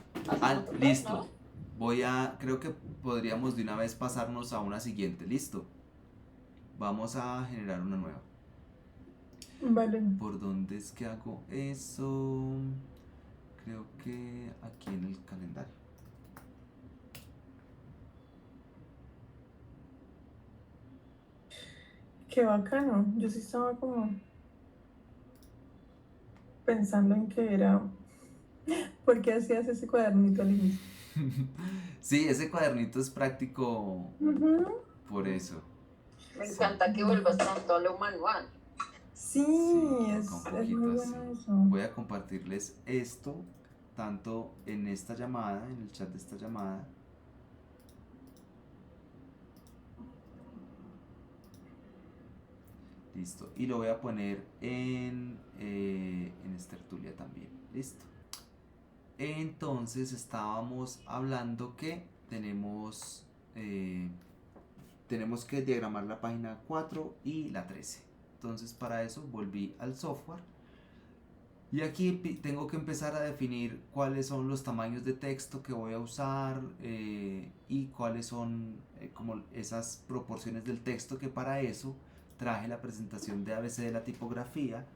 Listo. Creo que podríamos de una vez pasarnos a una siguiente. Listo. Vamos a generar una nueva. Vale. ¿Por dónde es que hago eso? Creo que aquí en el calendario. Qué bacano. Yo sí estaba como pensando en que era. ¿Por qué hacías ese cuadernito al inicio? Sí, ese cuadernito es práctico por eso. Me encanta que vuelvas tanto a lo manual. Sí, es muy bueno eso. Voy a compartirles esto tanto en esta llamada, en el chat de esta llamada. Listo. Y lo voy a poner en Estertulia también. Listo. Entonces estábamos hablando que tenemos que diagramar la página 4 y la 13. Entonces para eso volví al software. Y aquí tengo que empezar a definir cuáles son los tamaños de texto que voy a usar y cuáles son como esas proporciones del texto, que para eso traje la presentación de ABC de la tipografía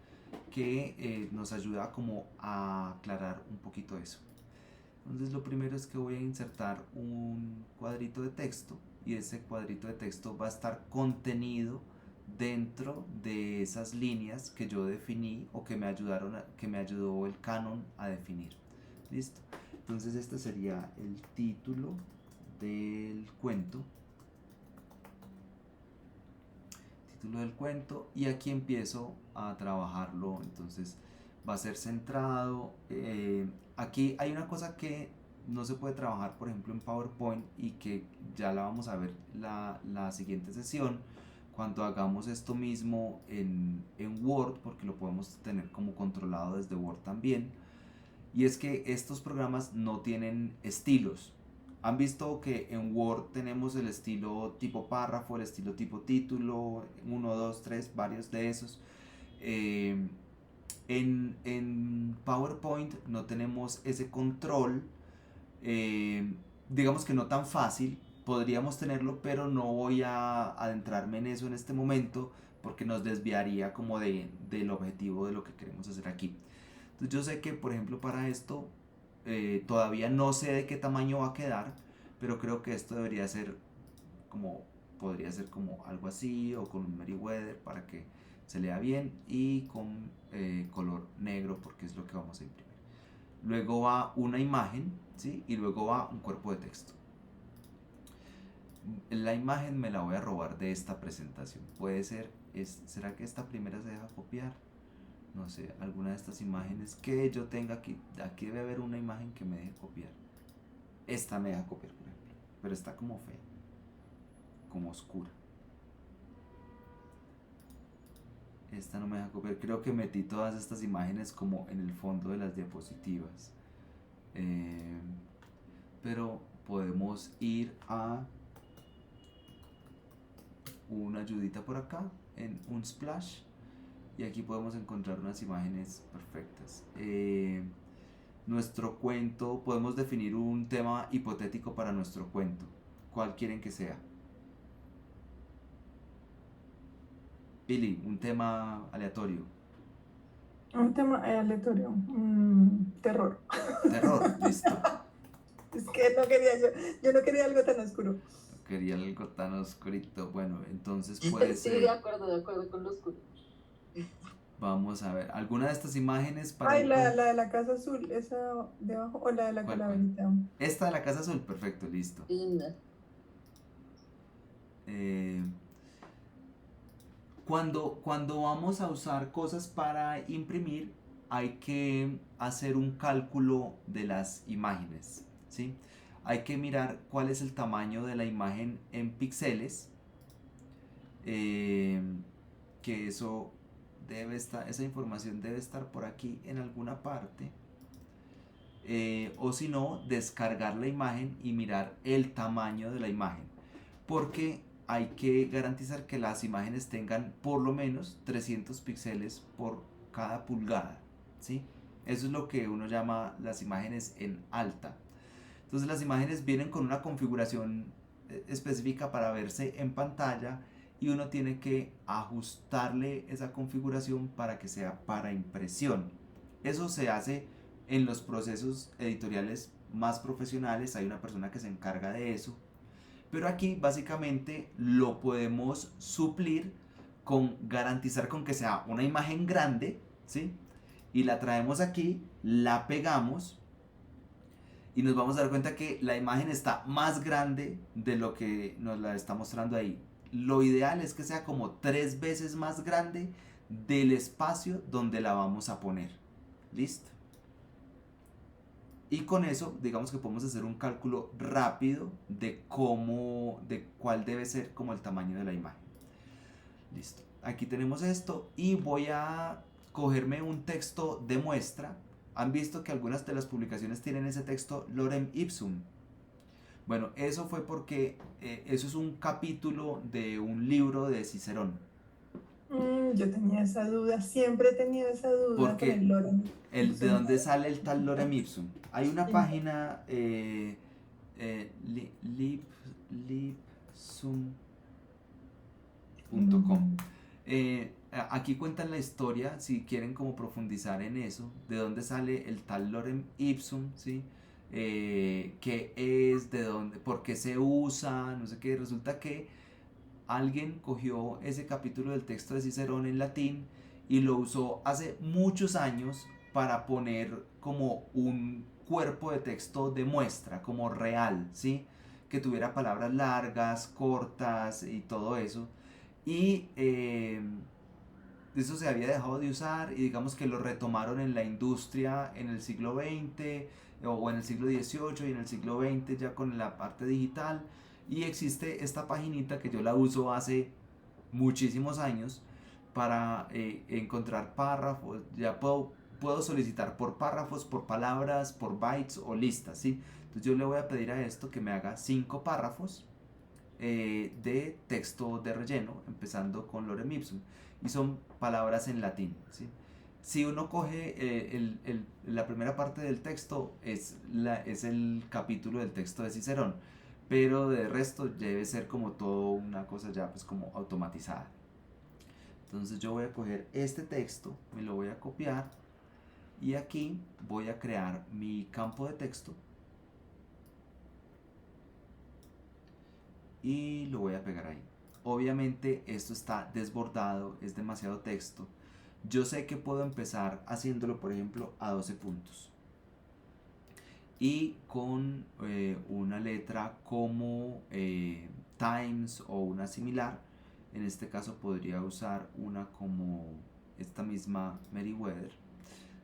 que nos ayuda como a aclarar un poquito eso. Entonces lo primero es que voy a insertar un cuadrito de texto y ese cuadrito de texto va a estar contenido dentro de esas líneas que yo definí o que me ayudó el Canon a definir. Listo. Entonces este sería el título del cuento. Y aquí empiezo a trabajarlo. Entonces va a ser centrado. Aquí hay una cosa que no se puede trabajar, por ejemplo, en PowerPoint y que ya la vamos a ver la siguiente sesión, cuando hagamos esto mismo en Word, porque lo podemos tener como controlado desde Word también. Y es que estos programas no tienen estilos. Han visto que en Word tenemos el estilo tipo párrafo, el estilo tipo título, 1, 2, 3, varios de esos. En PowerPoint no tenemos ese control digamos que no tan fácil, podríamos tenerlo, pero no voy a adentrarme en eso en este momento porque nos desviaría como del objetivo de lo que queremos hacer aquí. Entonces yo sé que, por ejemplo, para esto todavía no sé de qué tamaño va a quedar, pero creo que esto debería ser como, podría ser como algo así, o con un Meriwether para que se lea bien, y con color negro porque es lo que vamos a imprimir. Luego va una imagen, ¿sí? Y luego va un cuerpo de texto. La imagen me la voy a robar de esta presentación. Puede ser, ¿será que esta primera se deja copiar? No sé, alguna de estas imágenes que yo tenga aquí. Aquí debe haber una imagen que me deje copiar. Esta me deja copiar, por ejemplo. Pero está como fea, como oscura. Esta no me deja copiar. Creo que metí todas estas imágenes como en el fondo de las diapositivas. Pero podemos ir a una ayudita por acá en un splash y aquí podemos encontrar unas imágenes perfectas. Nuestro cuento, podemos definir un tema hipotético para nuestro cuento. ¿Cuál quieren que sea? Billy, un tema aleatorio. Un tema aleatorio. Terror. Terror, listo. Es que no quería yo no quería algo tan oscuro. Quería algo tan oscurito. Bueno, entonces puede Sí, ser. de acuerdo con lo oscuro. Vamos a ver, ¿alguna de estas imágenes para Ay, la de la casa azul, esa de abajo, o la de la ¿Cuál? calaverita. Esta de la casa azul, perfecto, listo. Linda. Cuando vamos a usar cosas para imprimir, hay que hacer un cálculo de las imágenes, ¿sí? Hay que mirar cuál es el tamaño de la imagen en píxeles, que eso debe estar, esa información debe estar por aquí en alguna parte, o si no, descargar la imagen y mirar el tamaño de la imagen, porque hay que garantizar que las imágenes tengan por lo menos 300 píxeles por cada pulgada, ¿sí? Eso es lo que uno llama las imágenes en alta. Entonces las imágenes vienen con una configuración específica para verse en pantalla y uno tiene que ajustarle esa configuración para que sea para impresión. Eso se hace en los procesos editoriales más profesionales, hay una persona que se encarga de eso, pero aquí básicamente lo podemos suplir con garantizar con que sea una imagen grande, ¿sí? Y la traemos aquí, la pegamos y nos vamos a dar cuenta que la imagen está más grande de lo que nos la está mostrando ahí. Lo ideal es que sea como 3 veces más grande del espacio donde la vamos a poner. ¿Listo? Y con eso, digamos que podemos hacer un cálculo rápido de cuál debe ser como el tamaño de la imagen. Listo. Aquí tenemos esto y voy a cogerme un texto de muestra. Han visto que algunas de las publicaciones tienen ese texto lorem ipsum. Bueno, eso fue porque eso es un capítulo de un libro de Cicerón. Yo tenía esa duda, siempre he tenido esa duda Porque con el lorem. ¿de dónde sale el tal lorem ipsum? Hay una página lipsum.com. Aquí cuentan la historia, si quieren como profundizar en eso, de dónde sale el tal lorem ipsum, ¿sí? Qué es, de dónde, por qué se usa, no sé qué. Resulta que alguien cogió ese capítulo del texto de Cicerón en latín y lo usó hace muchos años para poner como un cuerpo de texto de muestra, como real, ¿sí? Que tuviera palabras largas, cortas y todo eso. Y eso se había dejado de usar y digamos que lo retomaron en la industria en el siglo XX o en el siglo XVIII y en el siglo XX ya con la parte digital. Y existe esta paginita que yo la uso hace muchísimos años para encontrar párrafos. Ya puedo solicitar por párrafos, por palabras, por bytes o listas, ¿sí? Entonces yo le voy a pedir a esto que me haga 5 párrafos de texto de relleno, empezando con lorem ipsum. Y son palabras en latín, ¿sí? si uno coge la primera parte del texto, es el capítulo del texto de Cicerón, pero de resto debe ser como todo una cosa ya pues como automatizada. Entonces yo voy a coger este texto, me lo voy a copiar y aquí voy a crear mi campo de texto y lo voy a pegar ahí. Obviamente esto está desbordado, es demasiado texto. Yo sé que puedo empezar haciéndolo, por ejemplo, a 12 puntos. Y con una letra como Times o una similar. En este caso podría usar una como esta misma Meriwether.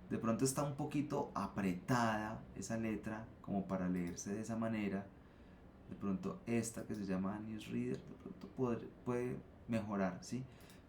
De pronto está un poquito apretada esa letra como para leerse de esa manera. De pronto esta que se llama Newsreader, de pronto puede mejorar, ¿sí?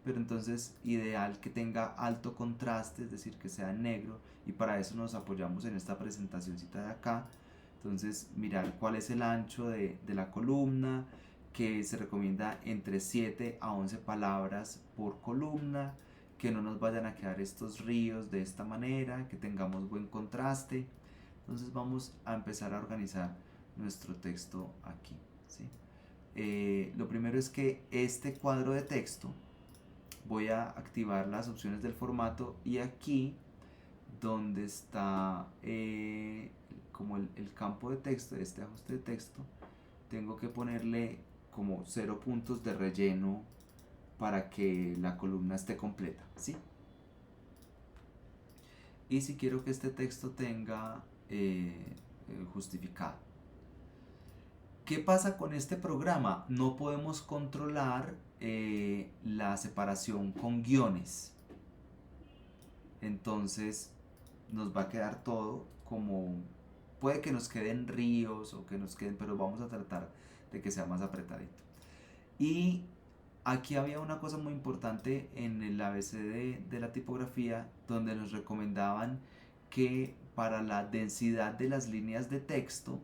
Pero entonces ideal que tenga alto contraste, es decir, que sea negro, y para eso nos apoyamos en esta presentacióncita de acá. Entonces mirar cuál es el ancho de la columna, que se recomienda entre 7 a 11 palabras por columna, que no nos vayan a quedar estos ríos de esta manera, que tengamos buen contraste. Entonces vamos a empezar a organizar nuestro texto aquí, ¿sí? Lo primero es que este cuadro de texto voy a activar las opciones del formato y aquí donde está como el campo de texto, este ajuste de texto, tengo que ponerle como 0 puntos de relleno para que la columna esté completa, ¿sí? Y si quiero que este texto tenga justificado. ¿Qué pasa con este programa? No podemos controlar la separación con guiones. Entonces nos va a quedar todo como... Puede que nos queden ríos o que nos queden... Pero vamos a tratar de que sea más apretadito. Y aquí había una cosa muy importante en el ABC de la tipografía, donde nos recomendaban que para la densidad de las líneas de texto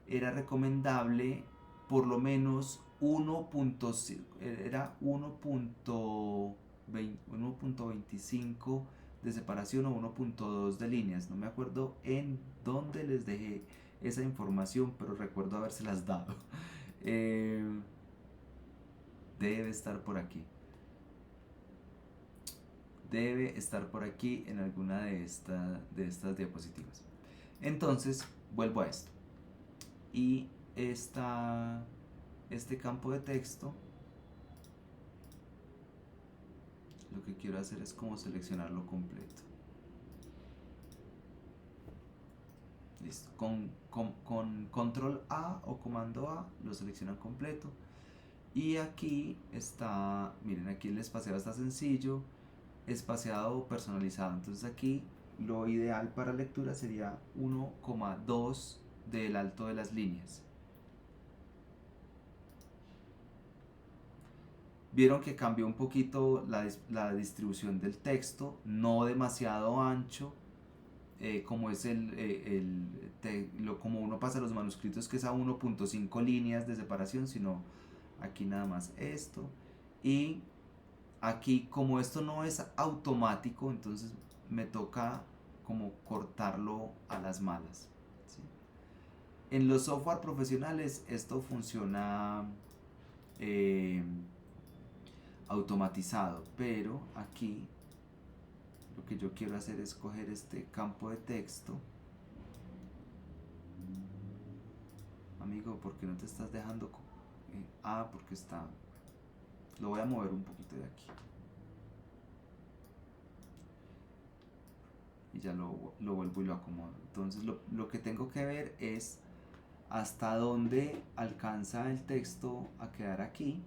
era recomendable por lo menos 1.25 de separación o 1.2 de líneas. No me acuerdo en dónde les dejé esa información, pero recuerdo habérselas dado. Debe estar por aquí. Debe estar por aquí en alguna de estas diapositivas. Entonces, vuelvo a esto. Y este campo de texto, lo que quiero hacer es como seleccionarlo completo. Listo. Con control A o comando A lo seleccionan completo. Y aquí está, miren, aquí el espaciado está sencillo, espaciado personalizado. Entonces aquí lo ideal para lectura sería 1,2 del alto de las líneas. Vieron que cambió un poquito la distribución del texto, no demasiado ancho, como es como uno pasa los manuscritos, que es a 1.5 líneas de separación, sino aquí nada más esto. Y aquí, como esto no es automático, entonces me toca como cortarlo a las malas, ¿sí? En los software profesionales esto funciona automatizado, pero aquí lo que yo quiero hacer es coger este campo de texto. Amigo, ¿por qué no te estás dejando? Porque está... Lo voy a mover un poquito de aquí. Y ya lo vuelvo y lo acomodo. Entonces lo que tengo que ver es hasta dónde alcanza el texto a quedar aquí.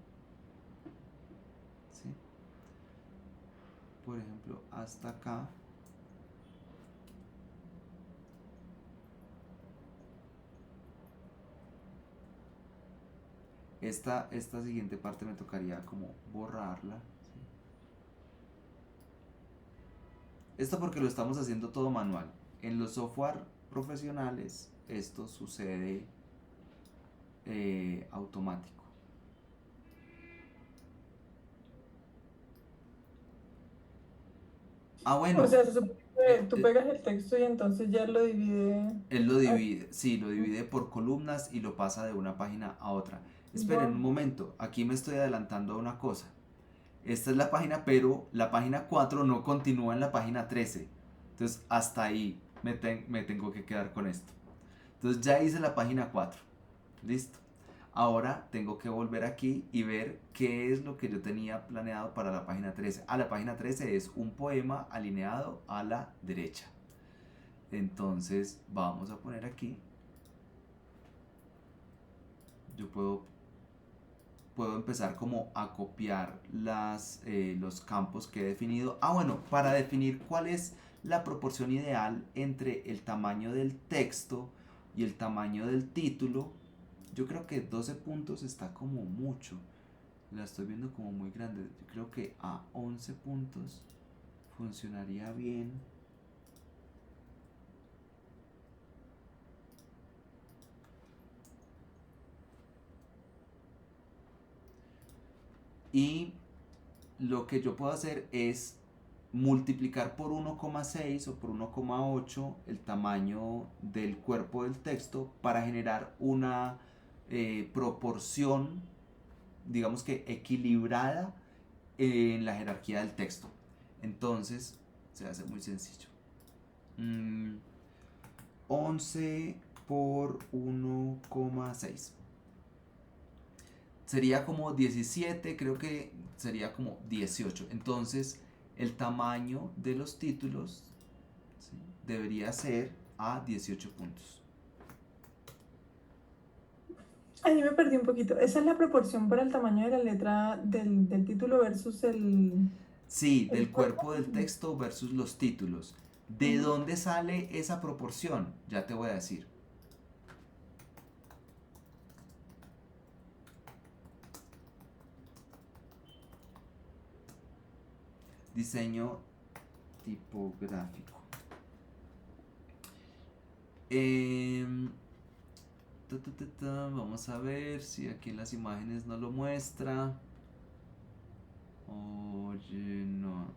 ¿Sí? Por ejemplo, hasta acá. Esta siguiente parte me tocaría como borrarla, ¿sí? Esto porque lo estamos haciendo todo manual. En los software profesionales esto sucede automático. Bueno. O sea, se supone que tú pegas el texto y entonces ya lo divide. Él lo Ah, divide, sí, lo divide por columnas y lo pasa de una página a otra. Esperen un va. momento, aquí me estoy adelantando a una cosa. Esta es la página, pero la página 4 no continúa en la página 13. Entonces, hasta ahí me tengo que quedar con esto. Entonces, ya hice la página 4. Listo. Ahora tengo que volver aquí y ver qué es lo que yo tenía planeado para la página 13. La página 13 es un poema alineado a la derecha. Entonces, vamos a poner aquí. Yo puedo empezar como a copiar los campos que he definido. Bueno, para definir cuál es la proporción ideal entre el tamaño del texto y el tamaño del título, yo creo que 12 puntos está como mucho. La estoy viendo como muy grande. Yo creo que a 11 puntos funcionaría bien. Y lo que yo puedo hacer es multiplicar por 1,6 o por 1,8 el tamaño del cuerpo del texto para generar una proporción, digamos que equilibrada en la jerarquía del texto. Entonces, se hace muy sencillo. 11 por 1,6. Sería como 17, creo que sería como 18. Entonces, el tamaño de los títulos, ¿sí?, debería ser a 18 puntos. Ahí me perdí un poquito. ¿Esa es la proporción para el tamaño de la letra del título versus Sí, el del cuerpo cuerpo? del texto versus los títulos. ¿De Ujú. dónde sale esa proporción? Ya te voy a decir. Diseño tipográfico. Vamos a ver si aquí en las imágenes no lo muestra. Oye, no.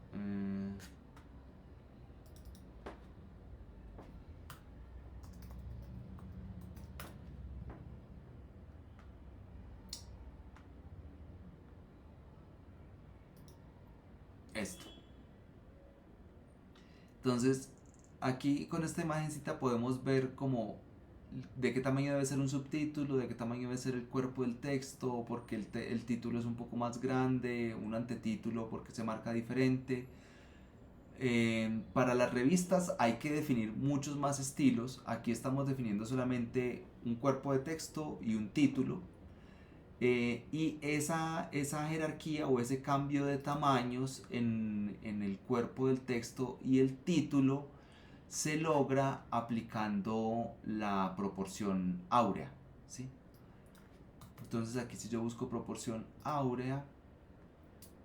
Esto. Entonces, aquí con esta imagencita podemos ver como de qué tamaño debe ser un subtítulo, de qué tamaño debe ser el cuerpo del texto, porque el título es un poco más grande, un antetítulo porque se marca diferente. Para las revistas hay que definir muchos más estilos. Aquí estamos definiendo solamente un cuerpo de texto y un título. Y esa jerarquía o ese cambio de tamaños en el cuerpo del texto y el título se logra aplicando la proporción áurea, ¿sí? Entonces aquí si yo busco proporción áurea,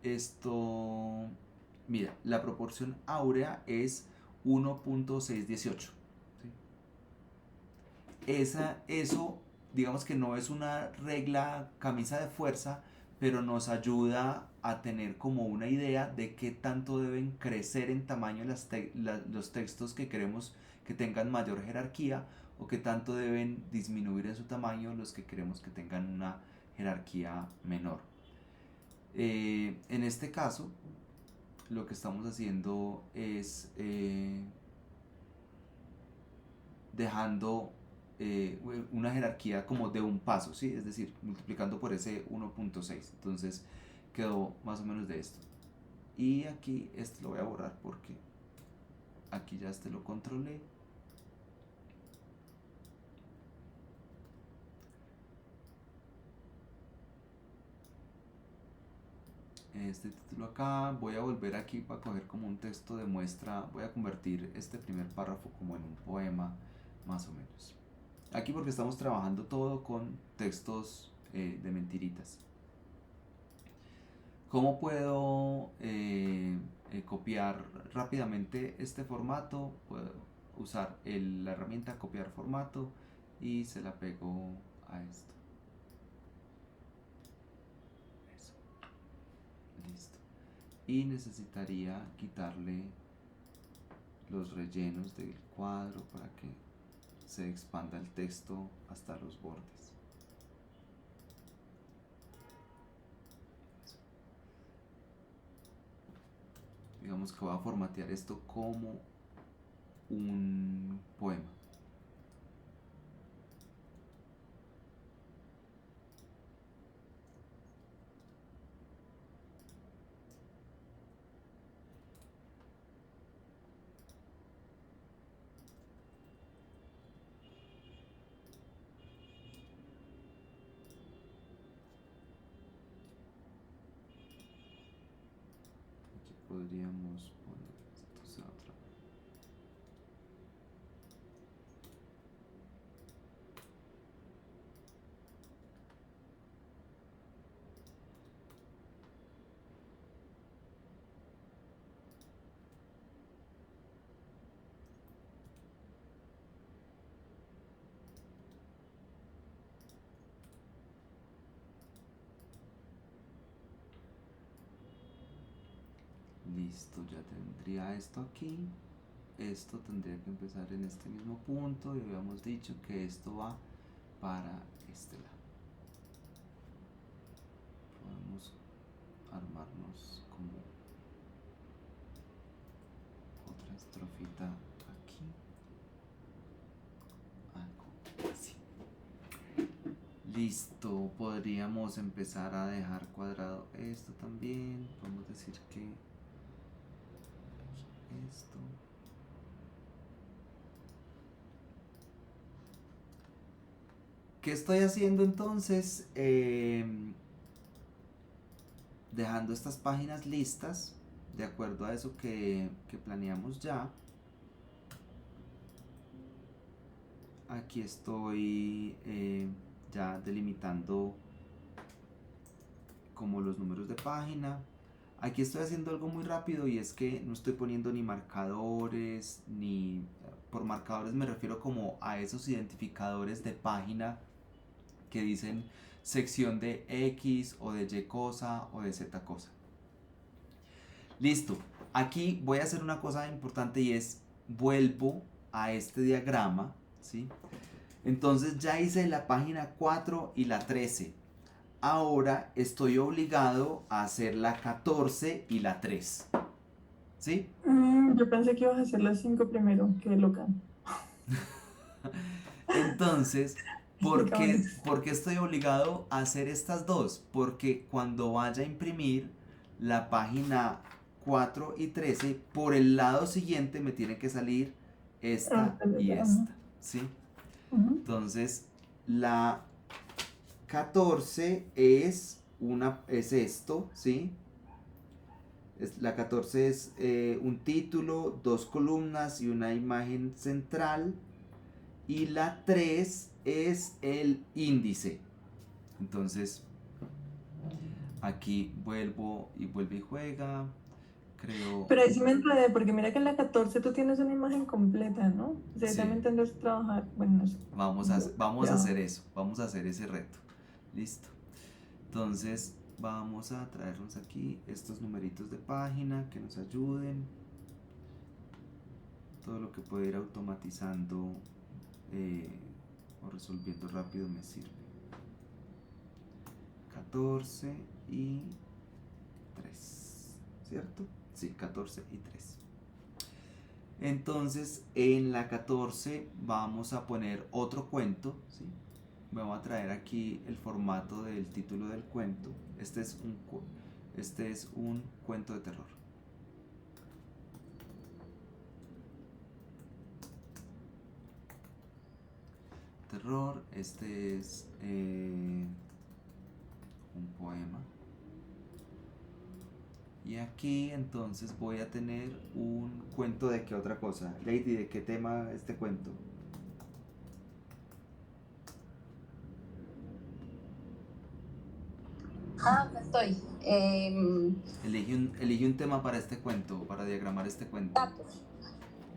esto, mira, la proporción áurea es 1,618, ¿sí? Eso, digamos que no es una regla camisa de fuerza, pero nos ayuda a tener como una idea de qué tanto deben crecer en tamaño los textos que queremos que tengan mayor jerarquía o qué tanto deben disminuir en su tamaño los que queremos que tengan una jerarquía menor. En este caso, lo que estamos haciendo es dejando una jerarquía como de un paso, ¿sí? Es decir, multiplicando por ese 1,6. Entonces quedó más o menos de esto. Y aquí este lo voy a borrar porque aquí ya este lo controlé. Este título acá, voy a volver aquí para coger como un texto de muestra, voy a convertir este primer párrafo como en un poema más o menos. Aquí porque estamos trabajando todo con textos de mentiritas. ¿Cómo puedo copiar rápidamente este formato? Puedo usar la herramienta copiar formato y se la pego a esto. Eso. Listo. Y necesitaría quitarle los rellenos del cuadro para que se expanda el texto hasta los bordes. Digamos que voy a formatear esto como un poema. Aquí podríamos poner esto sea otra. Listo, ya tendría esto aquí. Esto tendría que empezar en este mismo punto y habíamos dicho que esto va para este lado. Podemos armarnos como otra estrofita aquí. Algo así. Listo, podríamos empezar a dejar cuadrado esto también. Podemos decir que esto. ¿Qué estoy haciendo entonces? Dejando estas páginas listas de acuerdo a eso que planeamos ya. Aquí estoy ya delimitando como los números de página. Aquí estoy haciendo algo muy rápido y es que no estoy poniendo ni marcadores, ni por marcadores me refiero como a esos identificadores de página que dicen sección de X o de Y cosa o de Z cosa. Listo, aquí voy a hacer una cosa importante y es vuelvo a este diagrama, ¿sí? Entonces ya hice la página 4 y la 13. Ahora estoy obligado a hacer la 14 y la 3. ¿Sí? Yo pensé que ibas a hacer las 5 primero, qué loca. Entonces, ¿por qué estoy obligado a hacer estas dos? Porque cuando vaya a imprimir la página 4 y 13, por el lado siguiente me tiene que salir esta y esta. ¿Sí? Entonces, la 14 es esto, ¿sí? La 14 es un título, 2 columnas y una imagen central. Y la 3 es el índice. Entonces, aquí vuelve y juega. Creo. Pero ahí sí me enredé, porque mira que en la 14 tú tienes una imagen completa, ¿no? O sea, Sí. también tendrás que trabajar. Bueno, no sé. Vamos a hacer eso. Vamos a hacer ese reto. Listo. Entonces, vamos a traernos aquí estos numeritos de página que nos ayuden. Todo lo que puede ir automatizando o resolviendo rápido me sirve. 14 y 3, ¿cierto? Sí, 14 y 3. Entonces en la 14 vamos a poner otro cuento, ¿sí? Vamos a traer aquí el formato del título del cuento. Este es un cuento de terror. Este es un poema. Y aquí entonces voy a tener un cuento de qué otra cosa. Lady, ¿de qué tema este cuento? Estoy. Elige un tema para este cuento, para diagramar este cuento. Gatos.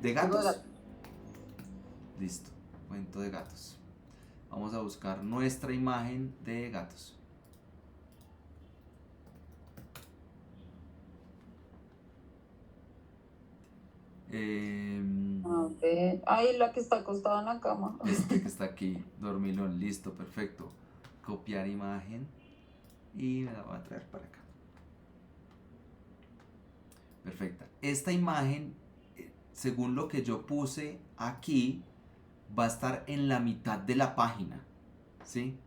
¿De gatos? Gatos. Listo, cuento de gatos. Vamos a buscar nuestra imagen de gatos. A ver. Ay, la que está acostada en la cama. Este que está aquí, dormilón, listo, perfecto. Copiar imagen y me la voy a traer para acá. Perfecta. Esta imagen, según lo que yo puse aquí, va a estar en la mitad de la página, ¿sí?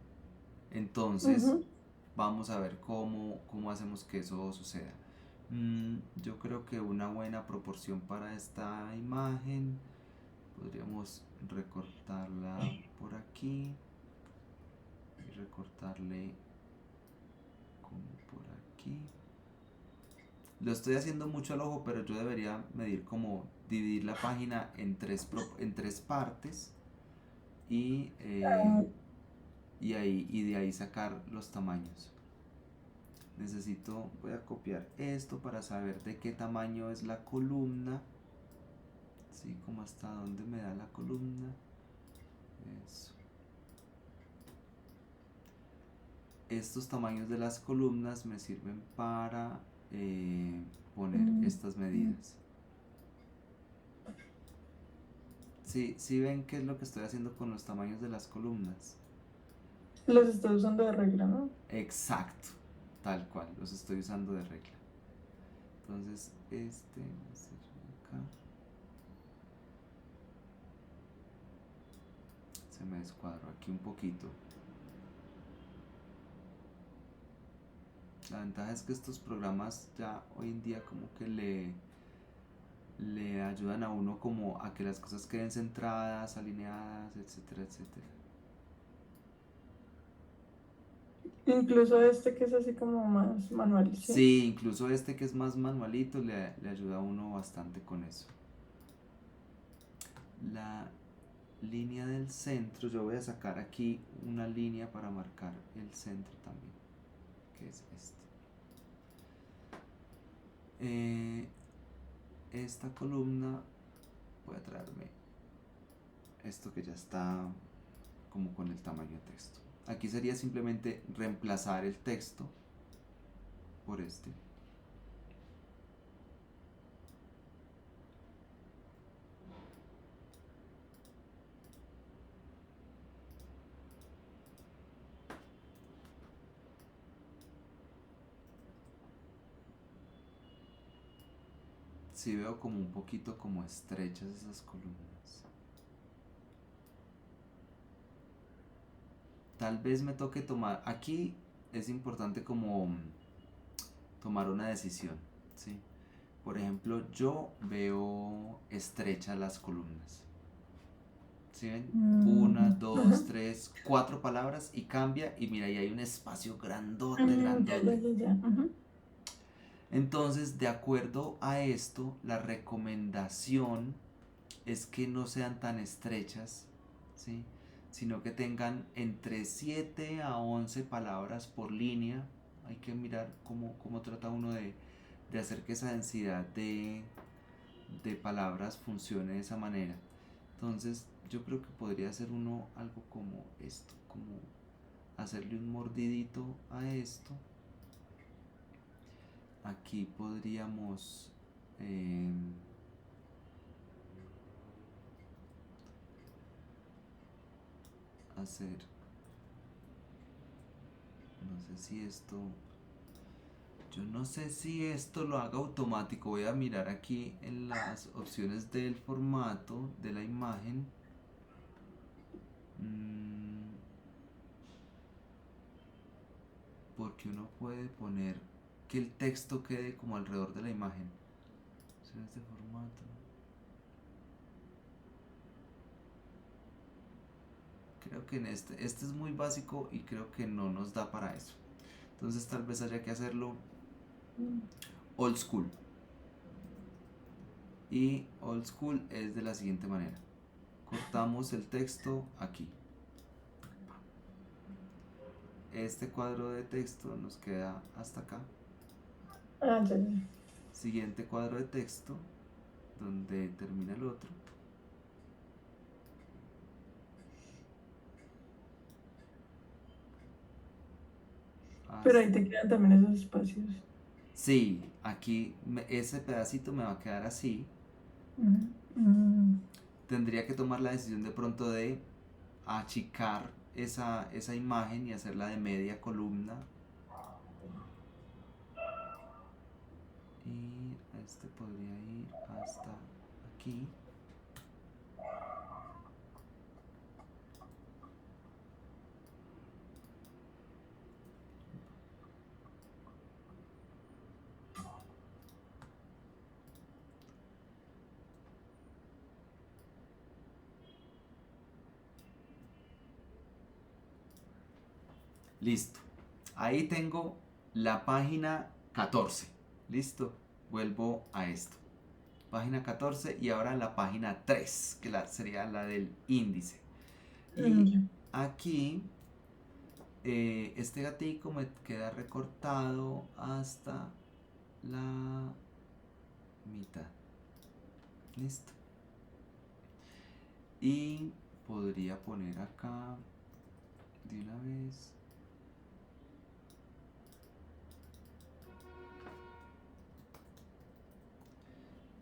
Entonces, vamos a ver cómo hacemos que eso suceda. Yo creo que una buena proporción para esta imagen, podríamos recortarla por aquí y recortarle como por aquí. Lo estoy haciendo mucho al ojo, pero yo debería medir como dividir la página en tres partes y, de ahí sacar los tamaños. Voy a copiar esto para saber de qué tamaño es la columna. Sí, como hasta dónde me da la columna. Eso. Estos tamaños de las columnas me sirven para poner estas medidas. Sí ven qué es lo que estoy haciendo con los tamaños de las columnas. Los estoy usando de regla, ¿no? Exacto, tal cual, los estoy usando de regla. Entonces, acá. Se me descuadró aquí un poquito. La ventaja es que estos programas ya hoy en día como que le ayudan a uno como a que las cosas queden centradas, alineadas, etcétera, etcétera. Incluso este que es así como más manual, ¿sí? Sí, incluso este que es más manualito le ayuda a uno bastante con eso. La línea del centro, yo voy a sacar aquí una línea para marcar el centro también, que es esta columna, voy a traerme esto que ya está como con el tamaño de texto. Aquí sería simplemente reemplazar el texto por este. Sí veo como un poquito como estrechas esas columnas. Tal vez me toque tomar, aquí es importante como tomar una decisión, ¿sí? Por ejemplo, yo veo estrechas las columnas. ¿Sí ven? 1, 2, 3, 4 palabras y cambia y mira, ahí hay un espacio grandote, grandote. Ya. Entonces, de acuerdo a esto, la recomendación es que no sean tan estrechas, ¿sí? Sino que tengan entre 7 a 11 palabras por línea. Hay que mirar cómo trata uno de hacer que esa densidad de palabras funcione de esa manera. Entonces, yo creo que podría hacer uno algo como esto, como hacerle un mordidito a esto. Aquí podríamos hacer, yo no sé si esto lo haga automático. Voy a mirar aquí en las opciones del formato de la imagen. Porque uno puede poner que el texto quede como alrededor de la imagen. Opciones de formato. Creo que en este es muy básico y creo que no nos da para eso. Entonces tal vez haya que hacerlo old school. Y old school es de la siguiente manera. Cortamos el texto aquí. Este cuadro de texto nos queda hasta acá. Ya. Siguiente cuadro de texto, donde termina el otro. Pero ahí te quedan también esos espacios. Sí, aquí ese pedacito me va a quedar así. Tendría que tomar la decisión de pronto de achicar esa imagen y hacerla de media columna. Y este podría ir hasta aquí. Listo. Ahí tengo la página 14. Listo. Vuelvo a esto. Página 14 y ahora la página 3, que sería la del índice. Y aquí este gatico me queda recortado hasta la mitad. Listo. Y podría poner acá de una vez.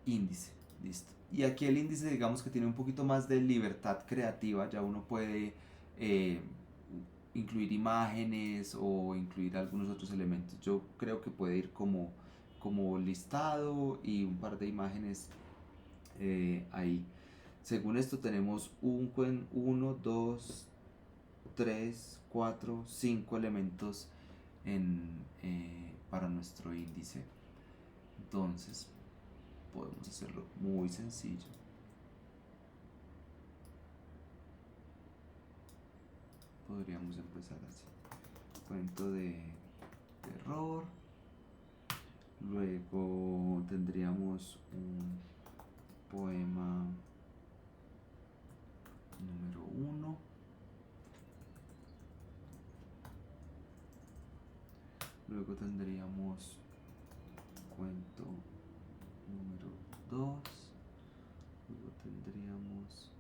Índice, listo. Y aquí el índice, digamos que tiene un poquito más de libertad creativa, ya uno puede incluir imágenes o incluir algunos otros elementos. Yo creo que puede ir como listado y un par de imágenes ahí. Según esto tenemos 1, 2, 3, 4, 5 elementos para nuestro índice. Entonces podemos hacerlo muy sencillo. Podríamos empezar así. Cuento de terror. Luego tendríamos un poema número 1. Luego tendríamos cuento número 2. Luego tendríamos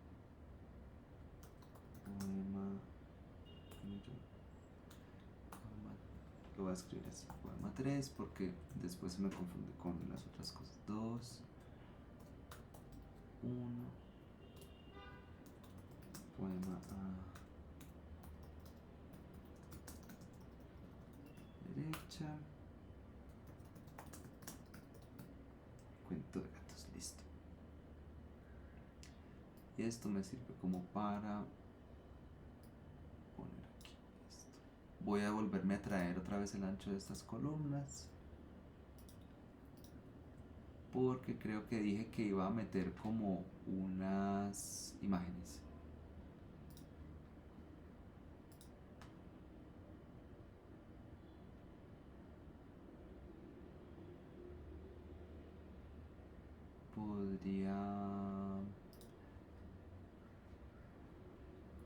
poema lo voy a escribir así, poema 3, porque después se me confunde con las otras cosas. 2, 1, poema a derecha, cuento de gatos, listo. Y esto me sirve como para poner aquí esto. Voy a volverme a traer otra vez el ancho de estas columnas, porque creo que dije que iba a meter como unas imágenes.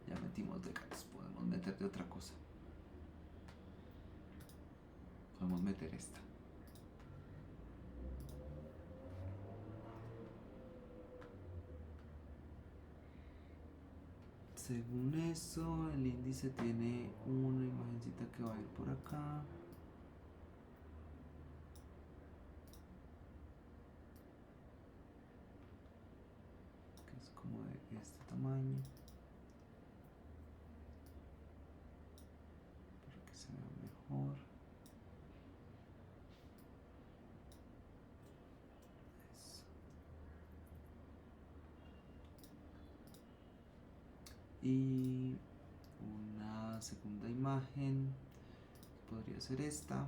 Ya metimos de gatos, podemos meter de otra cosa. Podemos meter esta. Según eso, el índice tiene una imagencita que va a ir por acá. Que es como de este tamaño. Para que se vea mejor. Eso. Y una segunda imagen podría ser esta.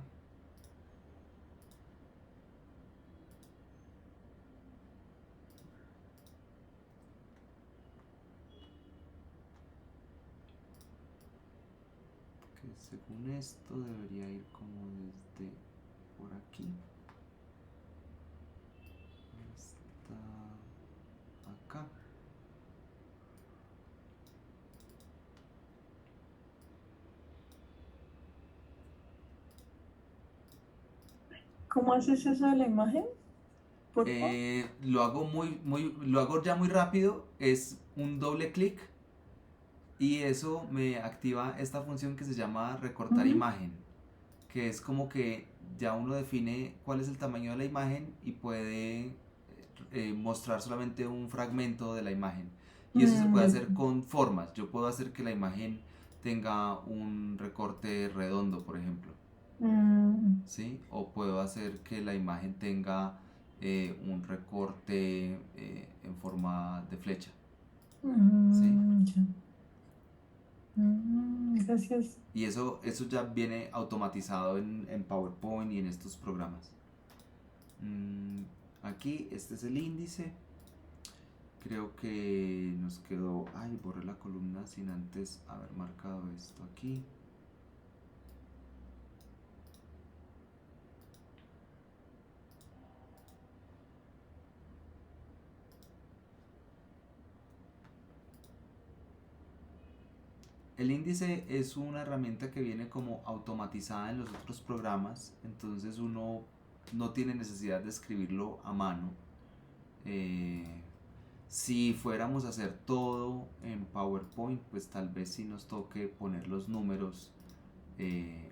Que según esto debería ir como desde por aquí hasta acá. ¿Cómo haces eso de la imagen? Lo hago ya muy rápido, es un doble clic y eso me activa esta función que se llama recortar imagen, que es como que ya uno define cuál es el tamaño de la imagen y puede mostrar solamente un fragmento de la imagen. Y eso se puede hacer con formas. Yo puedo hacer que la imagen tenga un recorte redondo, por ejemplo. ¿Sí? O puedo hacer que la imagen tenga un recorte en forma de flecha. ¿Sí? Gracias. Y eso ya viene automatizado en PowerPoint y en estos programas. Aquí, este es el índice. Creo que nos quedó... Ay, borré la columna sin antes haber marcado esto aquí. El índice es una herramienta que viene como automatizada en los otros programas, entonces uno no tiene necesidad de escribirlo a mano. Si fuéramos a hacer todo en PowerPoint, pues tal vez sí nos toque poner los números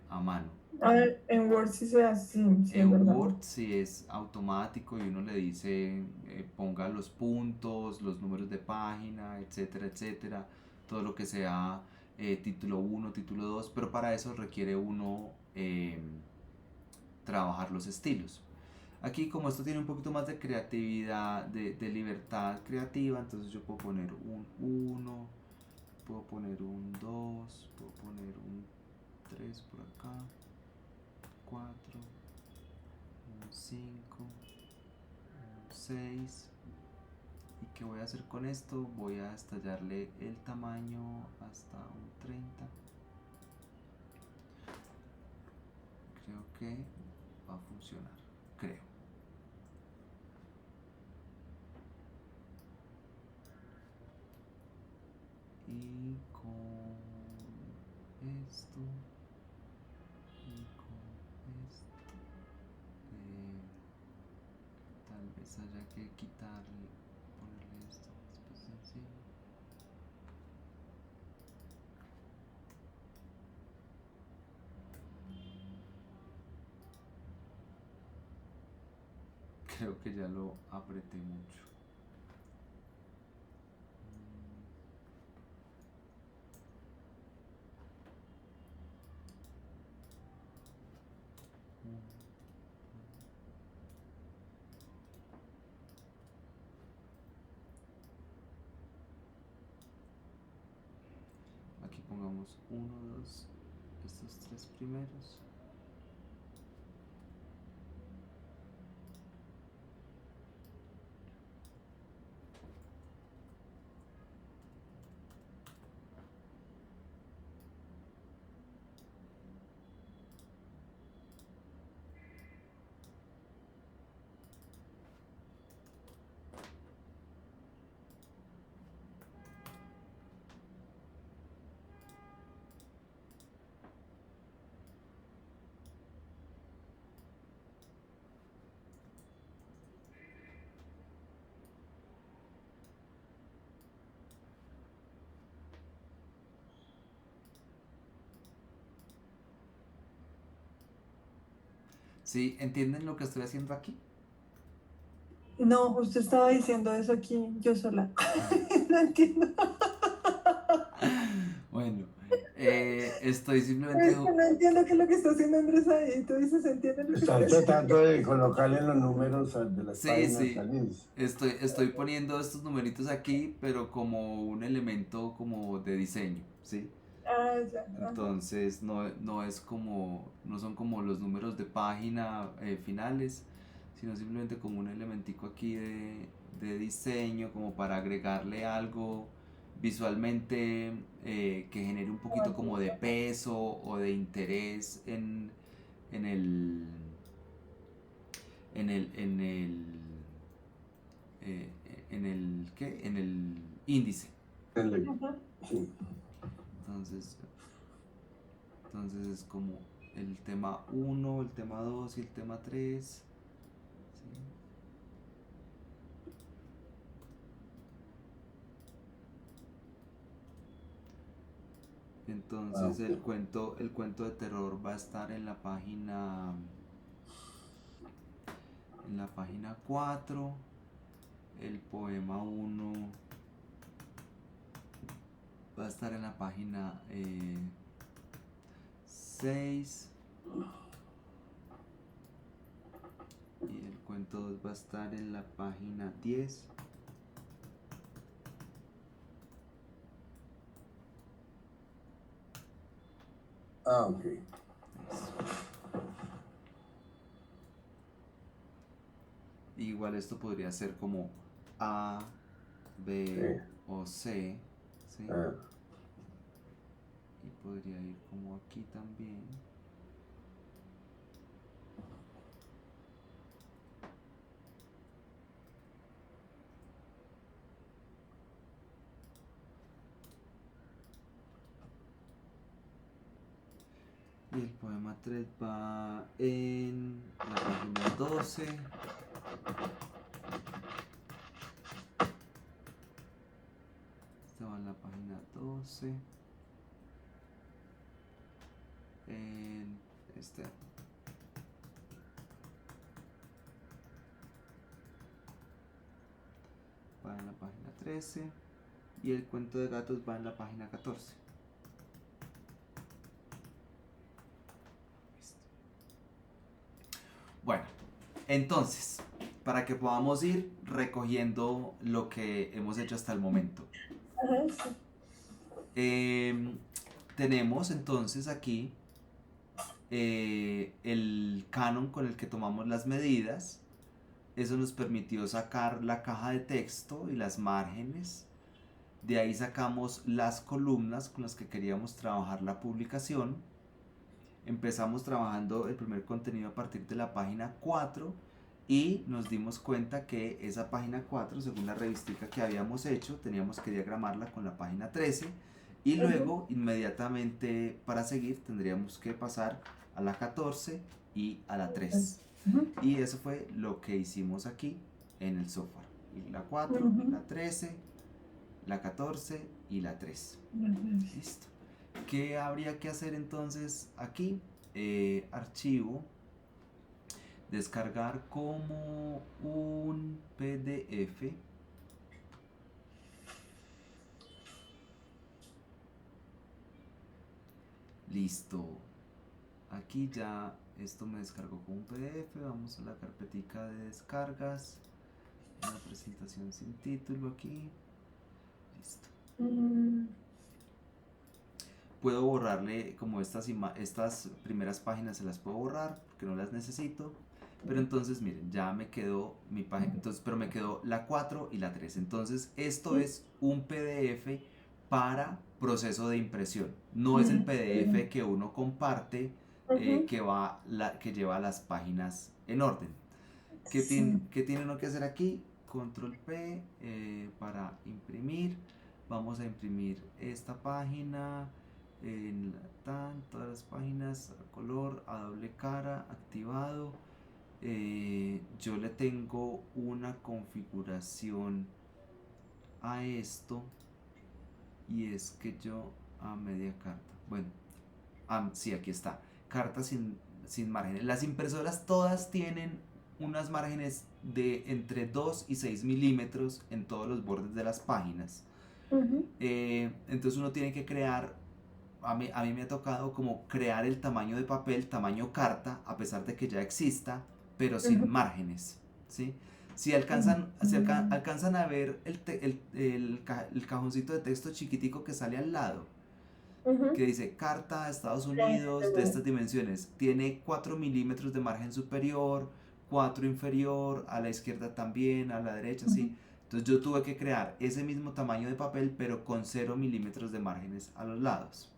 a mano. En Word sí se hace, sí, En es verdad. Word sí es automático y uno le dice ponga los puntos, los números de página, etcétera, etcétera, todo lo que sea título 1, título 2, pero para eso requiere uno trabajar los estilos. Aquí como esto tiene un poquito más de creatividad, de libertad creativa, entonces yo puedo poner un 1, puedo poner un 2, puedo poner un 3 por acá, 4, un 5, un 6. ¿Y qué voy a hacer con esto? Voy a estallarle el tamaño hasta un 30. Creo que va a funcionar, creo. Y con esto y con esto tal vez haya que quitarle, ponerle esto después encima. Creo que ya lo apreté mucho. Aquí pongamos 1, 2, estos tres primeros. ¿Sí? ¿Entienden lo que estoy haciendo aquí? No, justo estaba diciendo eso aquí, yo sola. No entiendo. Bueno, estoy simplemente... Es que no entiendo qué es lo que está haciendo Andrés ahí. Tú dices, ¿entiendes lo que está Están haciendo? tratando de colocarle los números de las Sí, páginas sí. al índice. Estoy poniendo estos numeritos aquí, pero como un elemento como de diseño, ¿sí? Ah, ya. Ajá. Entonces no es como, no son como los números de página finales, sino simplemente como un elementico aquí de diseño, como para agregarle algo visualmente que genere un poquito como de peso o de interés en el en el en el eh, ¿qué? En el índice. Ajá. Sí. Entonces es como el tema 1, el tema 2 y el tema 3. Entonces Ok. el cuento de terror va a estar en la página 4. El poema 1 va a estar en la página 6 y el cuento 2 va a estar en la página 10. Ok. Igual esto podría ser como A, B o C, ¿sí? Y podría ir como aquí también. Y el poema 3 va en la página 12. Este va en la página 12. En este. Va en la página 13. Y el cuento de gatos va en la página 14. Bueno, entonces, para que podamos ir recogiendo lo que hemos hecho hasta el momento. Tenemos entonces aquí el canon con el que tomamos las medidas. Eso nos permitió sacar la caja de texto y las márgenes. De ahí sacamos las columnas con las que queríamos trabajar la publicación. Empezamos trabajando el primer contenido a partir de la página 4 y nos dimos cuenta que esa página 4, según la revistica que habíamos hecho, teníamos que diagramarla con la página 13 y luego inmediatamente para seguir tendríamos que pasar a la 14 y a la 3. Y eso fue lo que hicimos aquí en el software. La 4, la 13, la 14 y la 3. Listo. ¿Qué habría que hacer entonces aquí? Archivo, descargar como un PDF. Listo. Aquí ya esto me descargó como un PDF. Vamos a la carpetica de descargas. Una presentación sin título aquí. Listo. Puedo borrarle como estas primeras páginas, se las puedo borrar porque no las necesito. Pero entonces miren, ya me quedó mi página, entonces, pero me quedó la 4 y la 3. Entonces esto es un PDF para proceso de impresión. No es el PDF que uno comparte que lleva las páginas en orden. ¿Qué tiene uno que hacer aquí? Control P para imprimir. Vamos a imprimir esta página. Todas las páginas a color, a doble cara, activado. Yo le tengo una configuración a esto y es que yo a media carta, bueno, sí, aquí está, carta sin márgenes. Las impresoras todas tienen unas márgenes de entre 2 y 6 milímetros en todos los bordes de las páginas. Entonces uno tiene que crear, a mí me ha tocado como crear el tamaño de papel, tamaño carta, a pesar de que ya exista, pero sin márgenes, ¿sí? Si alcanzan a ver el cajoncito de texto chiquitico que sale al lado, que dice carta Estados Unidos de estas dimensiones, tiene 4 milímetros de margen superior, 4 inferior, a la izquierda también, a la derecha, ¿sí? Entonces yo tuve que crear ese mismo tamaño de papel, pero con 0 milímetros de márgenes a los lados.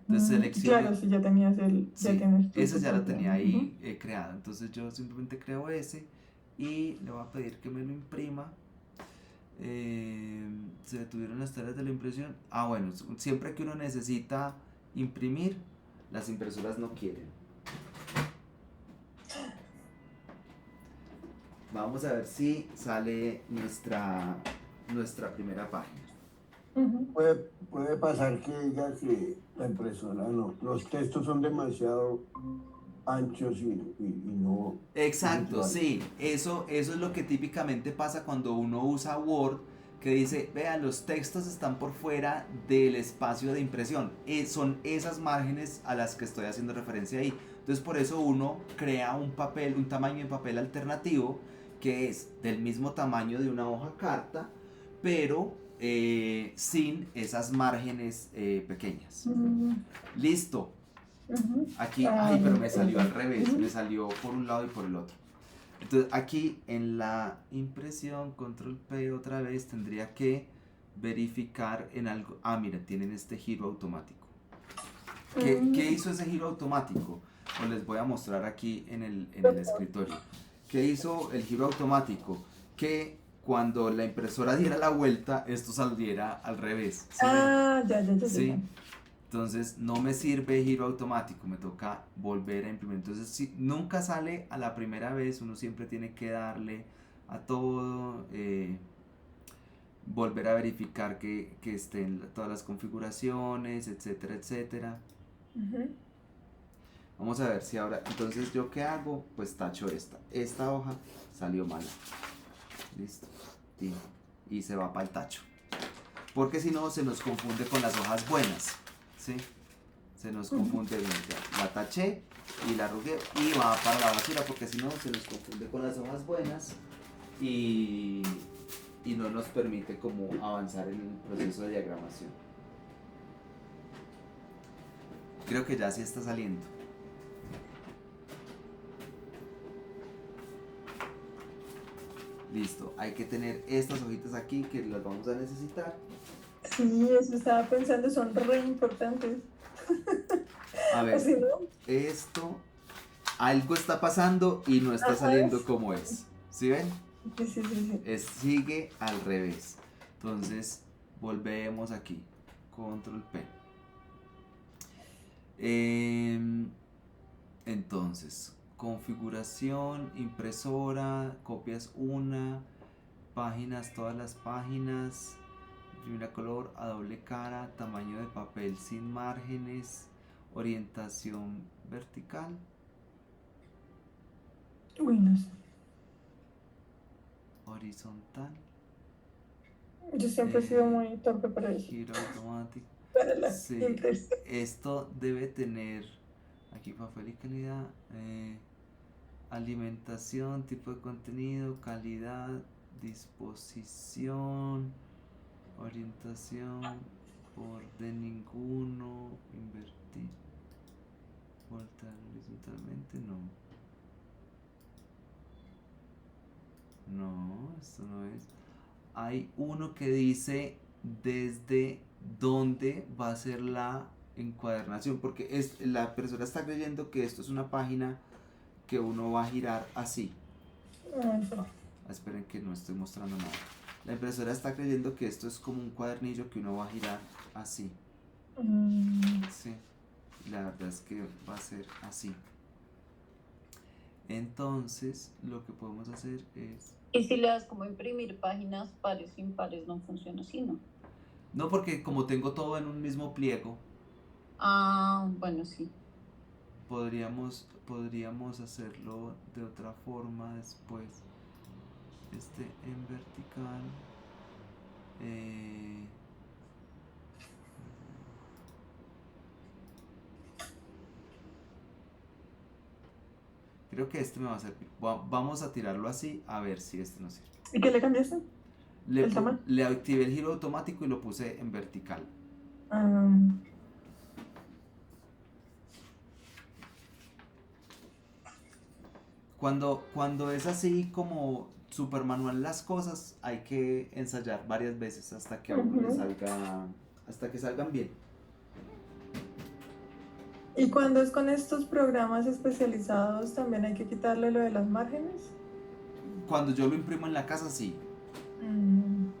Entonces selecciono. Claro, si ya tenías ese ya lo tenía ahí creado. Entonces yo simplemente creo ese y le voy a pedir que me lo imprima. Se detuvieron las tareas de la impresión. Bueno, siempre que uno necesita imprimir, las impresoras no quieren. Vamos a ver si sale nuestra primera página. Puede pasar que diga que la impresora no, los textos son demasiado anchos y no... Exacto, visuales. sí, eso es lo que típicamente pasa cuando uno usa Word, que dice, vean, los textos están por fuera del espacio de impresión. Son esas márgenes a las que estoy haciendo referencia ahí. Entonces por eso uno crea un papel, un tamaño de papel alternativo que es del mismo tamaño de una hoja carta, pero sin esas márgenes pequeñas. Listo. Aquí, ay, pero me salió al revés, me salió por un lado y por el otro. Entonces aquí en la impresión, control P otra vez, tendría que verificar en algo. Ah, miren, tienen este giro automático. ¿Qué hizo ese giro automático? Os les voy a mostrar aquí en el escritorio. ¿Qué hizo el giro automático? Que cuando la impresora diera la vuelta, esto saliera al revés. ¿Sí? Ya. ¿Sí? Entonces no me sirve giro automático, me toca volver a imprimir. Entonces si nunca sale a la primera vez, uno siempre tiene que darle a todo, volver a verificar que estén todas las configuraciones, etcétera, etcétera. Vamos a ver si ahora, entonces yo qué hago, pues tacho esta hoja salió mala, listo, y se va para el tacho, porque si no se nos confunde con las hojas buenas. ¿Sí? Se nos confunde, la taché y la arrugué y va para la basura, porque si no se nos confunde con las hojas buenas y no nos permite como avanzar en el proceso de diagramación. Creo que ya sí está saliendo. Listo, hay que tener estas hojitas aquí que las vamos a necesitar. Sí, eso estaba pensando, son re importantes. A ver, ¿Sí, no? esto, algo está pasando y no está saliendo como es. ¿Sí ven? Sí. Sigue al revés. Entonces, volvemos aquí. Control P. Entonces, configuración, impresora, copias una, páginas, todas las páginas. Imprimir a color, a doble cara, tamaño de papel sin márgenes, orientación vertical. Uy, no sé. Horizontal. Yo siempre he sido muy torpe para eso. Giro automático. Para la Sí, impresión. esto debe tener aquí papel y calidad, alimentación, tipo de contenido, calidad, disposición, orientación, orden ninguno, invertir, voltear horizontalmente, no, esto no es. Hay uno que dice desde dónde va a ser la encuadernación, porque la persona está creyendo que esto es una página que uno va a girar así. Esperen que no estoy mostrando nada. La impresora está creyendo que esto es como un cuadernillo que uno va a girar así. Sí, la verdad es que va a ser así. Entonces lo que podemos hacer es... Y si le das como imprimir páginas pares, impares, no funciona así, ¿no? No, porque como tengo todo en un mismo pliego. Ah, bueno, sí. Podríamos hacerlo de otra forma después. En vertical. Creo que me va a servir. Vamos a tirarlo así a ver si nos sirve. ¿Y qué le cambiaste? Le activé el giro automático y lo puse en vertical. Cuando es así como super manual las cosas, hay que ensayar varias veces hasta que a uno le salga, hasta que salgan bien. ¿Y cuando es con estos programas especializados también hay que quitarle lo de las márgenes? Cuando yo lo imprimo en la casa, sí.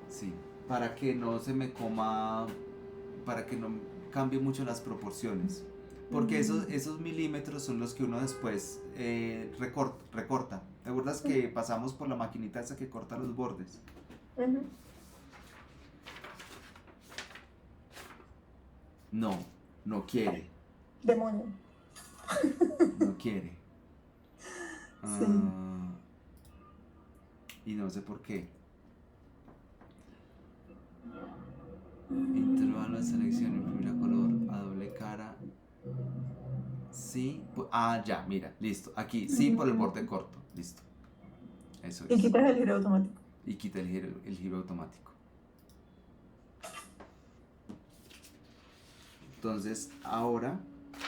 Sí, para que no se me coma, para que no cambie mucho las proporciones. Porque esos milímetros son los que uno después recorta. ¿Te acuerdas que pasamos por la maquinita esa que corta los bordes? No quiere. Demonio. No quiere. Sí. Y no sé por qué. Intervalo de selección, imprimir a color, a doble cara. Sí. Ya, mira, listo. Aquí, sí por el borde corto. Listo. Eso Y es. quitas el giro automático. Y quita el giro automático. Entonces, ahora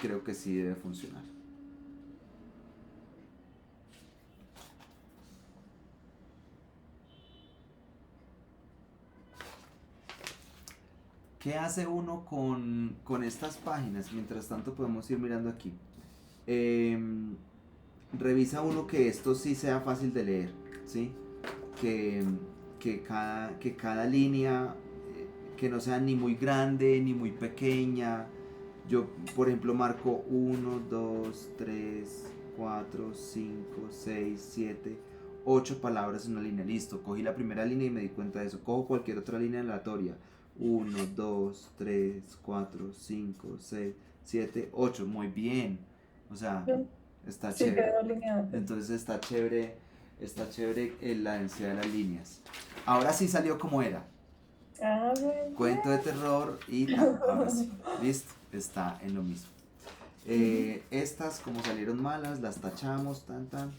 creo que sí debe funcionar. ¿Qué hace uno con estas páginas? Mientras tanto podemos ir mirando aquí. Revisa uno que esto sí sea fácil de leer, ¿sí? Que cada línea, que no sea ni muy grande ni muy pequeña. Yo, por ejemplo, marco 1, 2, 3, 4, 5, 6, 7, 8 palabras en una línea. Listo, cogí la primera línea y me di cuenta de eso. Cojo cualquier otra línea aleatoria. 1, 2, 3, 4, 5, 6, 7, 8. Muy bien. O sea, está Sí, chévere. quedó alineado. Entonces está chévere la densidad de las líneas. Ahora sí salió como era. Bien. Cuento de terror y tal. Ahora sí. Listo. Está en lo mismo. Estas como salieron malas, las tachamos, tan.